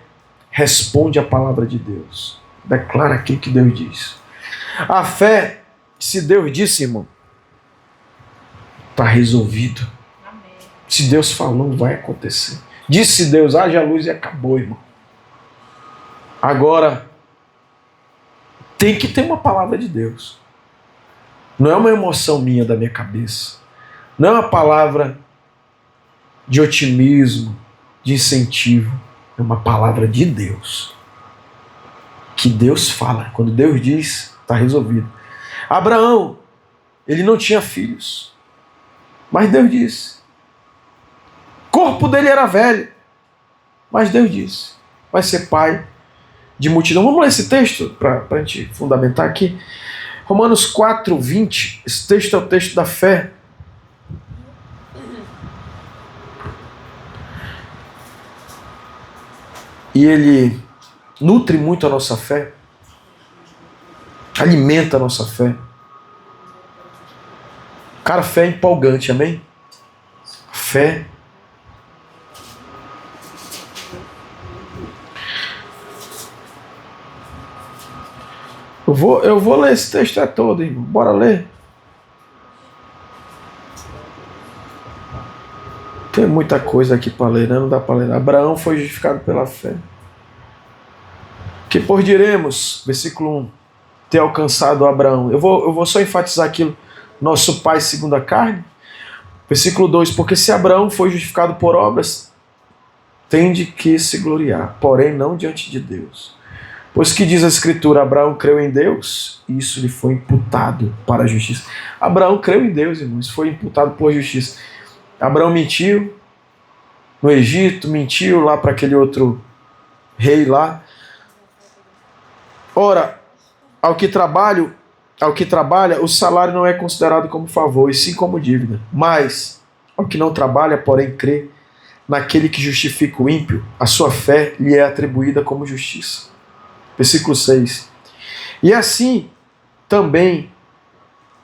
responde à palavra de Deus. Declara aquilo que Deus diz. A fé, se Deus disse, irmão, está resolvido. Amém. Se Deus falou, vai acontecer. Disse Deus, haja luz e acabou, irmão. Agora, tem que ter uma palavra de Deus. Não é uma emoção minha da minha cabeça. Não é uma palavra de otimismo, de incentivo. É uma palavra de Deus. Que Deus fala. Quando Deus diz, está resolvido. Abraão, ele não tinha filhos. Mas Deus disse. O corpo dele era velho. Mas Deus disse. Vai ser pai de multidão. Vamos ler esse texto para a gente fundamentar aqui. Romanos 4, 20. Esse texto é o texto da fé. E ele nutre muito a nossa fé. Alimenta a nossa fé. Cara, fé é empolgante, amém? Fé. Eu vou ler esse texto todo, irmão. Bora ler. Tem muita coisa aqui para ler, né? Não dá para ler. Abraão foi justificado pela fé. Que por diremos, versículo 1, ter alcançado Abraão. Eu vou só enfatizar aquilo. Nosso pai segundo a carne. Versículo 2, porque se Abraão foi justificado por obras, tem de que se gloriar, porém não diante de Deus. Pois que diz a Escritura, Abraão creu em Deus, e isso lhe foi imputado para a justiça. Abraão creu em Deus, irmãos, foi imputado por justiça. Abraão mentiu no Egito, mentiu lá para aquele outro rei lá. Ora, ao que trabalha, o salário não é considerado como favor, e sim como dívida. Mas, ao que não trabalha, porém crê naquele que justifica o ímpio, a sua fé lhe é atribuída como justiça. Versículo 6. E assim também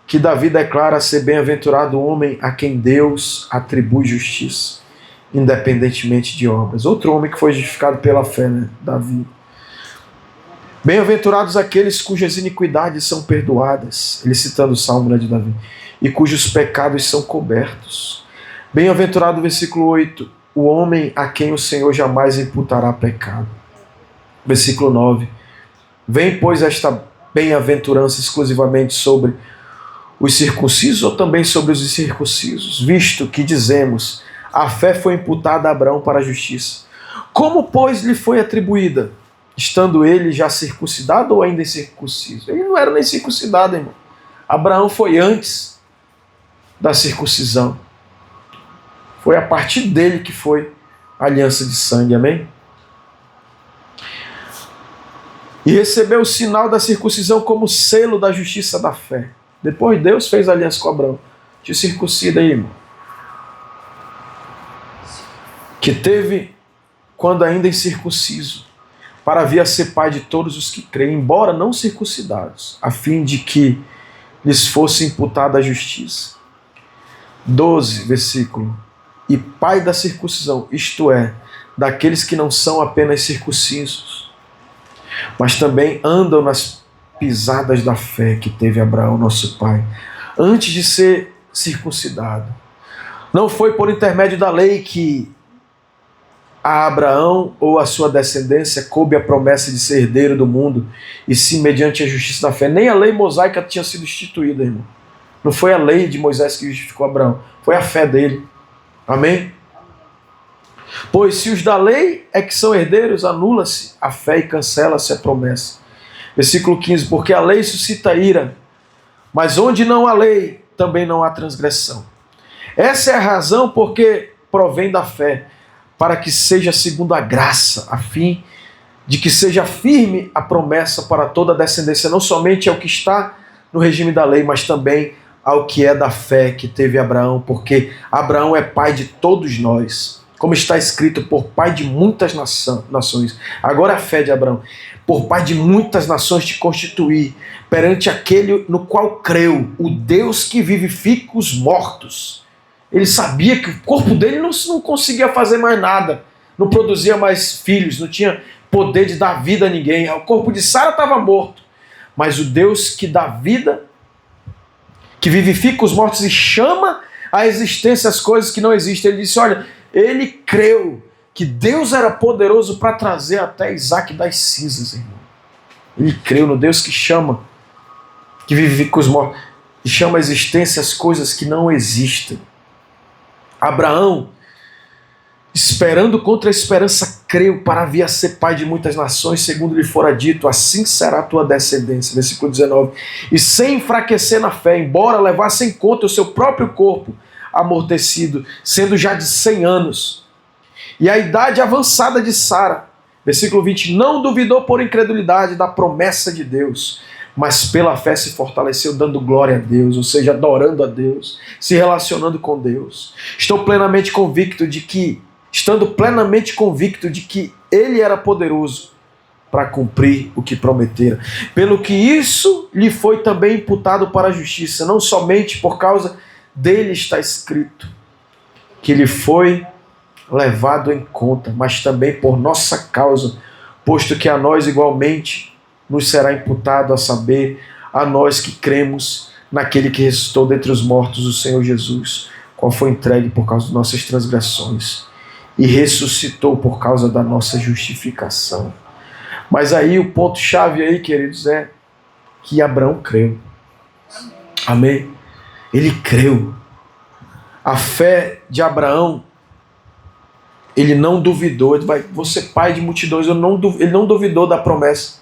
que Davi declara ser bem-aventurado o homem a quem Deus atribui justiça, independentemente de obras. Outro homem que foi justificado pela fé, né? Davi. Bem-aventurados aqueles cujas iniquidades são perdoadas, ele citando o Salmo, né, de Davi, e cujos pecados são cobertos. Bem-aventurado, versículo 8, o homem a quem o Senhor jamais imputará pecado. Versículo 9, vem, pois, esta bem-aventurança exclusivamente sobre os circuncisos ou também sobre os incircuncisos, visto que dizemos, a fé foi imputada a Abraão para a justiça. Como, pois, lhe foi atribuída? Estando ele já circuncidado ou ainda incircunciso? Ele não era nem circuncidado, irmão. Abraão foi antes da circuncisão. Foi a partir dele que foi a aliança de sangue, amém? E recebeu o sinal da circuncisão como selo da justiça da fé. Depois Deus fez aliança com Abraão. Te circuncida aí, irmão. Que teve quando ainda incircunciso, para vir a ser pai de todos os que creem, embora não circuncidados, a fim de que lhes fosse imputada a justiça. 12, versículo. E pai da circuncisão, isto é, daqueles que não são apenas circuncisos, mas também andam nas pisadas da fé que teve Abraão, nosso pai. antes de ser circuncidado. Não foi por intermédio da lei que a Abraão ou a sua descendência coube a promessa de ser herdeiro do mundo, e sim mediante a justiça da fé. Nem a lei mosaica tinha sido instituída, irmão. Não foi a lei de Moisés que justificou Abraão, foi a fé dele. Amém? Pois se os da lei é que são herdeiros, anula-se a fé e cancela-se a promessa. Versículo 15, porque a lei suscita ira, mas onde não há lei, também não há transgressão. Essa é a razão porque provém da fé, para que seja segundo a graça, a fim de que seja firme a promessa para toda a descendência, não somente ao que está no regime da lei, mas também ao que é da fé que teve Abraão, porque Abraão é pai de todos nós, como está escrito, por pai de muitas nações. Agora a fé de Abraão, por pai de muitas nações te constituí, perante aquele no qual creu, o Deus que vivifica os mortos. Ele sabia que o corpo dele não conseguia fazer mais nada, não produzia mais filhos, não tinha poder de dar vida a ninguém. O corpo de Sara estava morto, mas o Deus que dá vida, que vivifica os mortos e chama à existência as coisas que não existem. Ele disse, olha, ele creu que Deus era poderoso para trazer até Isaac das cinzas, irmão. Ele creu no Deus que chama, que vivifica os mortos, e chama à existência as coisas que não existem. Abraão, esperando contra a esperança, creu para vir a ser pai de muitas nações, segundo lhe fora dito, assim será a tua descendência. Versículo 19. E sem enfraquecer na fé, embora levasse em conta o seu próprio corpo amortecido, sendo já de 100 anos, e a idade avançada de Sara. Versículo 20. Não duvidou por incredulidade da promessa de Deus, mas pela fé se fortaleceu, dando glória a Deus, ou seja, adorando a Deus, se relacionando com Deus. Estando plenamente convicto de que Ele era poderoso para cumprir o que prometera. Pelo que isso lhe foi também imputado para a justiça, não somente por causa dele está escrito, que lhe foi levado em conta, mas também por nossa causa, posto que a nós igualmente nos será imputado, a saber, a nós que cremos naquele que ressuscitou dentre os mortos, o Senhor Jesus, qual foi entregue por causa de nossas transgressões e ressuscitou por causa da nossa justificação. Mas aí o ponto-chave aí, queridos, é que Abraão creu. Amém? Ele creu. A fé de Abraão, ele não duvidou, ele vai, vou ser pai de multidões, ele não duvidou da promessa.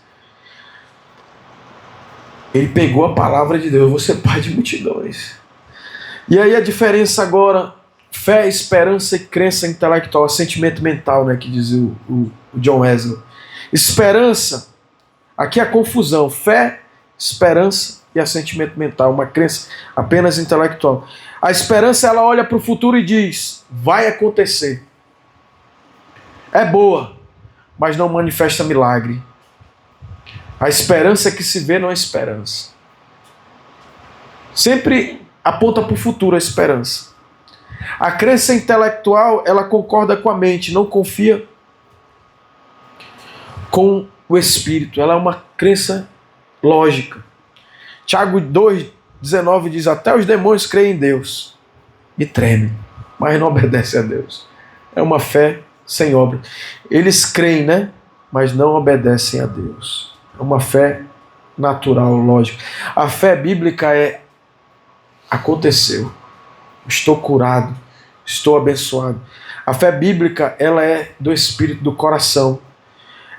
Ele pegou a palavra de Deus, eu vou ser pai de multidões. E aí a diferença agora, fé, esperança e crença intelectual, sentimento mental, né, que diz o John Wesley. Esperança, aqui é a confusão, fé, esperança e sentimento mental, uma crença apenas intelectual. A esperança, ela olha para o futuro e diz, vai acontecer. É boa, mas não manifesta milagre. A esperança que se vê não é esperança. Sempre aponta para o futuro a esperança. A crença intelectual, ela concorda com a mente, não confia com o espírito. Ela é uma crença lógica. Tiago 2,19 diz, até os demônios creem em Deus e tremem, mas não obedecem a Deus. É uma fé sem obra. Eles creem, né? Mas não obedecem a Deus. É uma fé natural, lógica. A fé bíblica é aconteceu, estou curado, estou abençoado. A fé bíblica, ela é do espírito, do coração.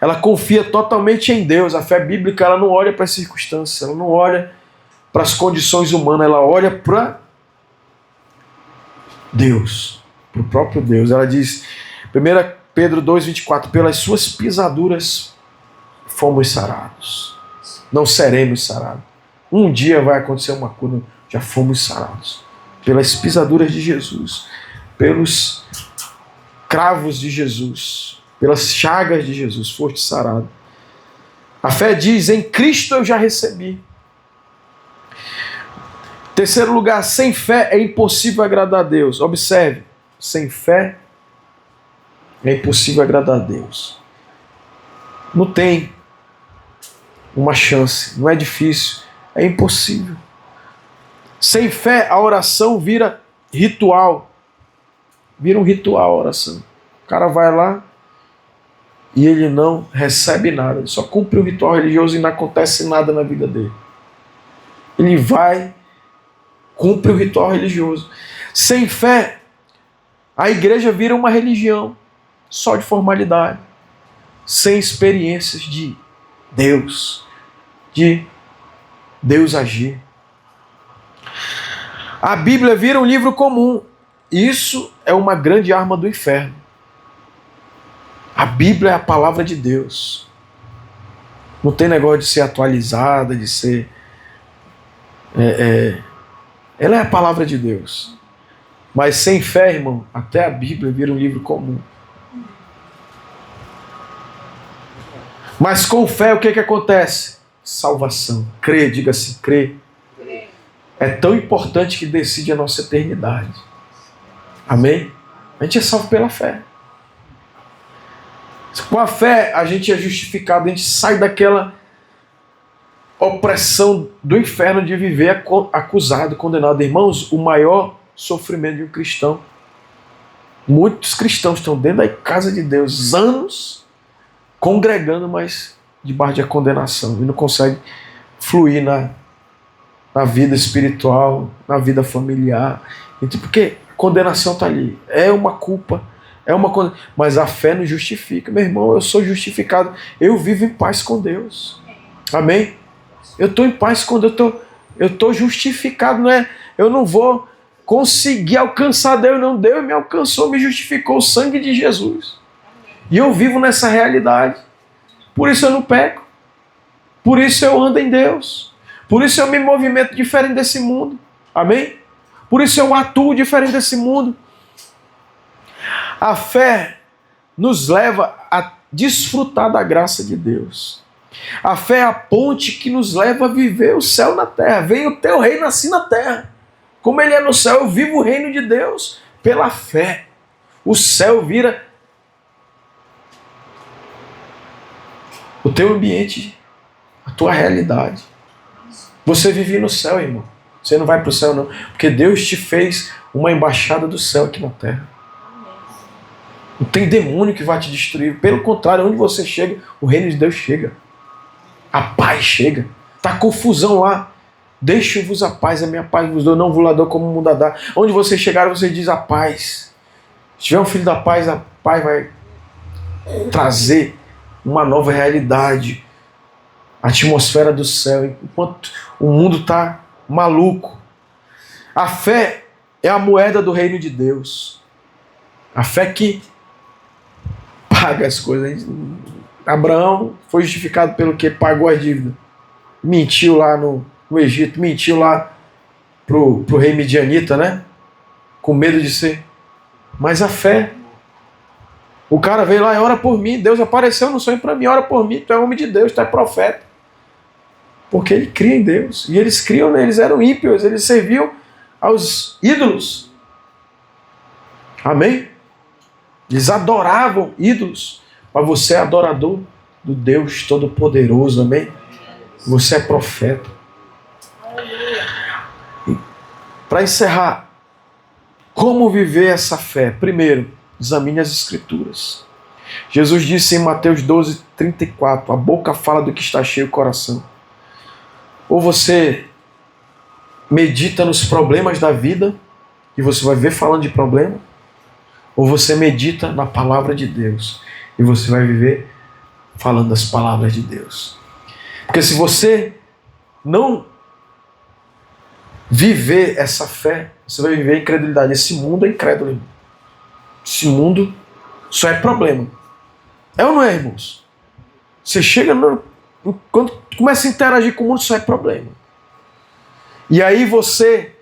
Ela confia totalmente em Deus. A fé bíblica, ela não olha para as circunstâncias, ela não olha para as condições humanas, ela olha para Deus, para o próprio Deus. Ela diz, 1 Pedro 2,24, pelas suas pisaduras fomos sarados. Não seremos sarados. Um dia vai acontecer uma cura, já fomos sarados. Pelas pisaduras de Jesus, pelos cravos de Jesus, pelas chagas de Jesus, foste sarado. A fé diz, em Cristo eu já recebi. Terceiro lugar, sem fé é impossível agradar a Deus. Observe, sem fé é impossível agradar a Deus. Não tem uma chance, não é difícil, é impossível. Sem fé, a oração vira ritual. Vira um ritual a oração. O cara vai lá e ele não recebe nada. Ele só cumpre o ritual religioso e não acontece nada na vida dele. Ele vai, cumpre o ritual religioso. Sem fé, a igreja vira uma religião só de formalidade, sem experiências de Deus agir. A Bíblia vira um livro comum. Isso é uma grande arma do inferno. A Bíblia é a palavra de Deus. Não tem negócio de ser atualizada, de ser... Ela é a palavra de Deus. Mas sem fé, irmão, até a Bíblia vira um livro comum. Mas com fé, o que acontece? Salvação. Crê, diga-se, crê. É tão importante que decide a nossa eternidade. Amém? A gente é salvo pela fé. Com a fé, a gente é justificado, a gente sai daquela opressão do inferno de viver acusado, condenado. Irmãos, o maior sofrimento de um cristão. Muitos cristãos estão dentro da casa de Deus, anos congregando, mas debaixo de condenação. E não conseguem fluir na vida espiritual, na vida familiar. Então, porque a condenação está ali. É uma culpa. Mas a fé nos justifica. Meu irmão, eu sou justificado. Eu vivo em paz com Deus. Amém? Eu estou em paz quando eu estou justificado. Não é? Eu não vou conseguir alcançar Deus, não. Deus me alcançou, me justificou, o sangue de Jesus. E eu vivo nessa realidade. Por isso eu não peco. Por isso eu ando em Deus. Por isso eu me movimento diferente desse mundo. Amém? Por isso eu atuo diferente desse mundo. A fé nos leva a desfrutar da graça de Deus. A fé é a ponte que nos leva a viver o céu na terra. Vem o teu reino assim na terra. Como ele é no céu, eu vivo o reino de Deus pela fé. O céu vira o teu ambiente, a tua realidade. Você vive no céu, irmão. Você não vai para o céu, não. Porque Deus te fez uma embaixada do céu aqui na terra. Não tem demônio que vai te destruir. Pelo contrário, onde você chega, o reino de Deus chega. A paz chega. Está confusão lá. Deixe-vos a paz, a minha paz vos dou, não vos la dou como o mundo a dá. Onde você chegar, você diz a paz. Se tiver um filho da paz, a paz vai trazer uma nova realidade. A atmosfera do céu. Enquanto o mundo está maluco. A fé é a moeda do reino de Deus. A fé que paga as coisas. Abraão foi justificado pelo que? Pagou as dívidas. Mentiu lá no Egito, mentiu lá pro rei midianita, né? Com medo de ser. Mas a fé. O cara veio lá e ora por mim. Deus apareceu no sonho para mim. Ora por mim. Tu é homem de Deus, tu é profeta. Porque ele cria em Deus. E eles criam, eles eram ímpios. Eles serviam aos ídolos. Amém? Eles adoravam ídolos. Mas você é adorador do Deus Todo-Poderoso. Amém? Você é profeta. Para encerrar, como viver essa fé? Primeiro, examine as Escrituras. Jesus disse em Mateus 12:34, a boca fala do que está cheio o coração. Ou você medita nos problemas da vida, e você vai ver falando de problema, ou você medita na palavra de Deus, e você vai viver falando das palavras de Deus. Porque se você não viver essa fé, você vai viver a incredulidade. Esse mundo é incrédulo, irmão. Esse mundo só é problema. É ou não é, irmãos? Você chega quando começa a interagir com o mundo, só é problema. E aí você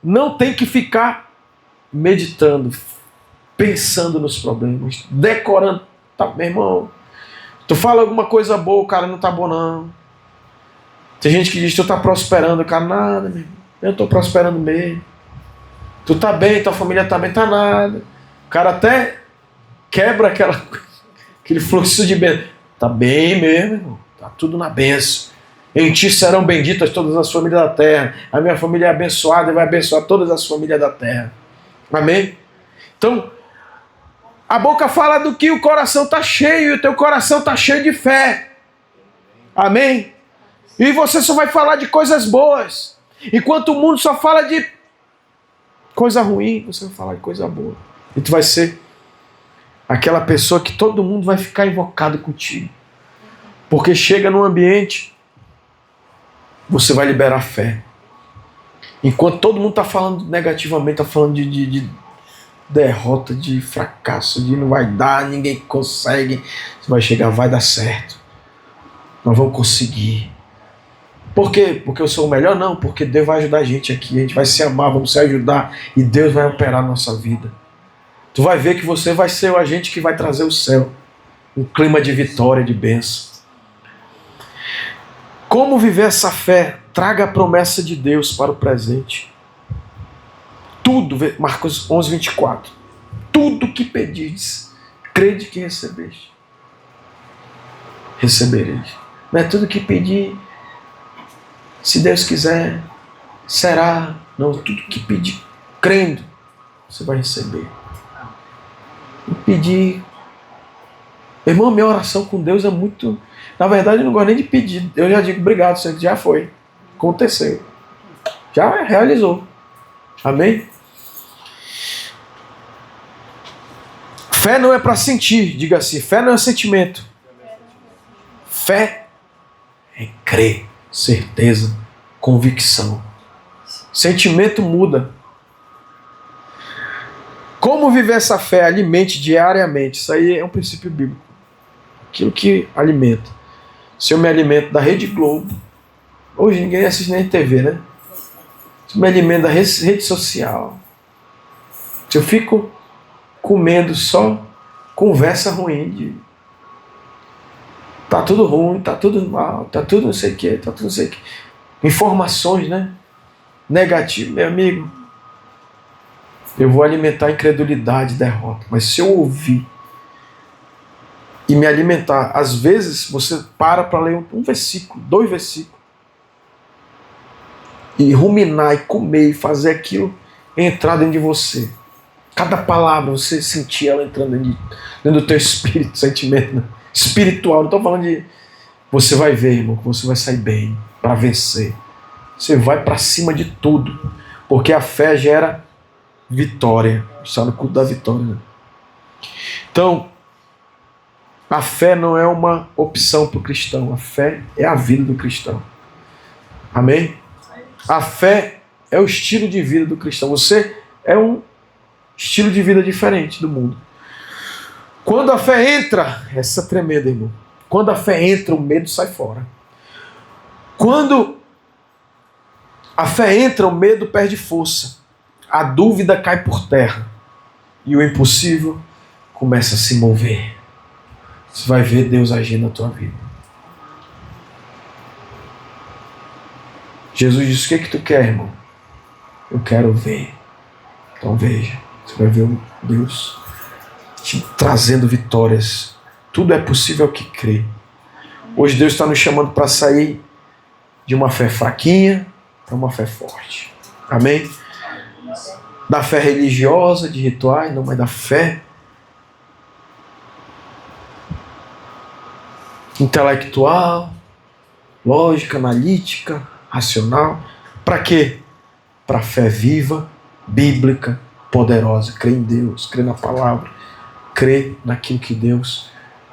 não tem que ficar meditando, pensando nos problemas, decorando. Tá, meu irmão, tu fala alguma coisa boa, o cara não tá bom não. Tem gente que diz, tu tá prosperando, o cara, nada, meu irmão. Eu tô prosperando mesmo. Tu tá bem, tua família tá bem, tá nada. O cara até quebra aquele fluxo de bênção. Tá bem mesmo, irmão. Tá tudo na bênção. Em ti serão benditas todas as famílias da terra. A minha família é abençoada e vai abençoar todas as famílias da terra. Amém? Então, a boca fala do que o coração está cheio, e o teu coração está cheio de fé. Amém? E você só vai falar de coisas boas. Enquanto o mundo só fala de coisa ruim, você vai falar de coisa boa. E tu vai ser aquela pessoa que todo mundo vai ficar invocado contigo. Porque chega num ambiente, você vai liberar fé. Enquanto todo mundo está falando negativamente, está falando de derrota, de fracasso, de não vai dar, ninguém consegue, você vai chegar, vai dar certo. Nós vamos conseguir. Por quê? Porque eu sou o melhor? Não, porque Deus vai ajudar a gente aqui, a gente vai se amar, vamos se ajudar e Deus vai operar na nossa vida. Tu vai ver que você vai ser o agente que vai trazer o céu, um clima de vitória, de bênção. Como viver essa fé? Traga a promessa de Deus para o presente. Tudo, Marcos 11, 24. Tudo que pedis, crede que recebeste. Recebereis. Não é tudo que pedir, se Deus quiser, será. Não, tudo que pedir, crendo, você vai receber. E pedir. Irmão, minha oração com Deus é muito... Na verdade, eu não gosto nem de pedir. Eu já digo, obrigado, Senhor, já foi. Aconteceu. Já realizou. Amém? Fé não é para sentir, diga assim, fé não é sentimento. Fé é crer, certeza, convicção. Sentimento muda. Como viver essa fé? Alimente diariamente. Isso aí é um princípio bíblico. Aquilo que alimenta. Se eu me alimento da Rede Globo, hoje ninguém assiste nem TV, né? Se eu me alimento da rede social, se eu fico comendo só conversa ruim de tá tudo ruim, tá tudo mal, tá tudo não sei o que, tá tudo não sei o que. Informações, né? Negativas, meu amigo. Eu vou alimentar incredulidade e derrota. Mas se eu ouvir e me alimentar, às vezes você para ler um versículo, 2 versículos, e ruminar e comer e fazer aquilo entrar dentro de você. Cada palavra, você sentir ela entrando dentro do teu espírito, sentimento, né? Espiritual. Não estou falando de... Você vai ver, irmão, que você vai sair bem para vencer. Você vai para cima de tudo. Porque a fé gera vitória. Está no culto da vitória, né? Então, a fé não é uma opção para o cristão. A fé é a vida do cristão. Amém? A fé é o estilo de vida do cristão. Você é um estilo de vida diferente do mundo. Quando a fé entra, essa é tremenda, irmão. Quando a fé entra, o medo sai fora. Quando a fé entra, o medo perde força. A dúvida cai por terra. E o impossível começa a se mover. Você vai ver Deus agir na tua vida. Jesus disse, o que tu quer, irmão? Eu quero ver. Então veja. Você vai ver Deus te trazendo vitórias. Tudo é possível que crê. Hoje Deus está nos chamando para sair de uma fé fraquinha para uma fé forte. Amém? Da fé religiosa, de rituais, não, mas da fé intelectual, lógica, analítica, racional. Para quê? Para a fé viva, bíblica, poderosa. Crê em Deus, crê na palavra, crê naquilo que Deus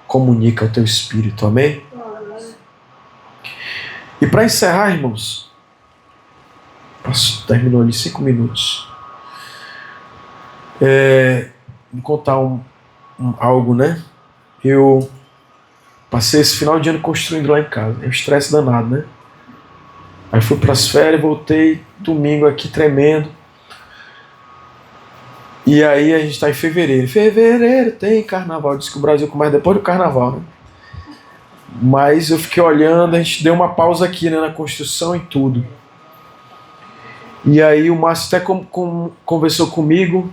comunica ao teu espírito. Amém? E para encerrar, irmãos, terminou ali 5 minutos. Vou contar algo, né? Eu passei esse final de ano construindo lá em casa. É um estresse danado, né? Aí fui para as férias, voltei domingo aqui tremendo. E aí a gente está em fevereiro. Fevereiro tem carnaval. Diz que o Brasil começa depois do carnaval, né? Mas eu fiquei olhando, a gente deu uma pausa aqui, né, na construção e tudo. E aí o Márcio até conversou comigo,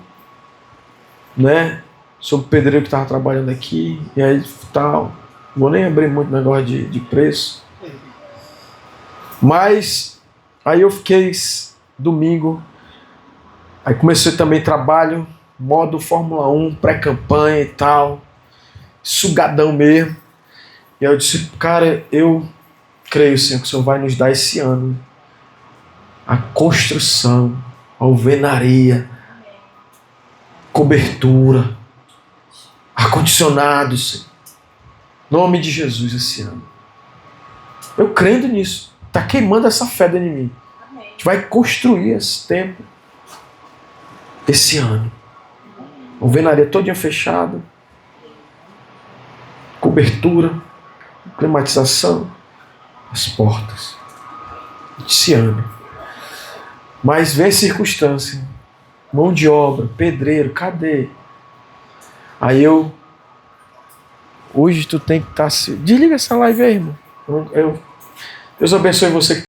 né, sobre o pedreiro que estava trabalhando aqui. E aí tal, não vou nem abrir muito negócio de preço. Mas aí eu fiquei domingo, aí comecei também trabalho, modo Fórmula 1, pré-campanha e tal, sugadão mesmo. E aí eu disse, cara, eu creio, Senhor, que o Senhor vai nos dar esse ano a construção, a alvenaria, cobertura, ar-condicionado, Senhor. Em nome de Jesus esse ano. Eu crendo nisso. Está queimando essa fé dentro de mim. A gente vai construir esse templo esse ano. Alvenaria todinha fechada. Cobertura. Climatização. As portas. Esse ano. Mas vem circunstância. Mão de obra, pedreiro, cadê? Aí eu... Hoje tu tem que estar... Desliga essa live aí, irmão. Deus abençoe você.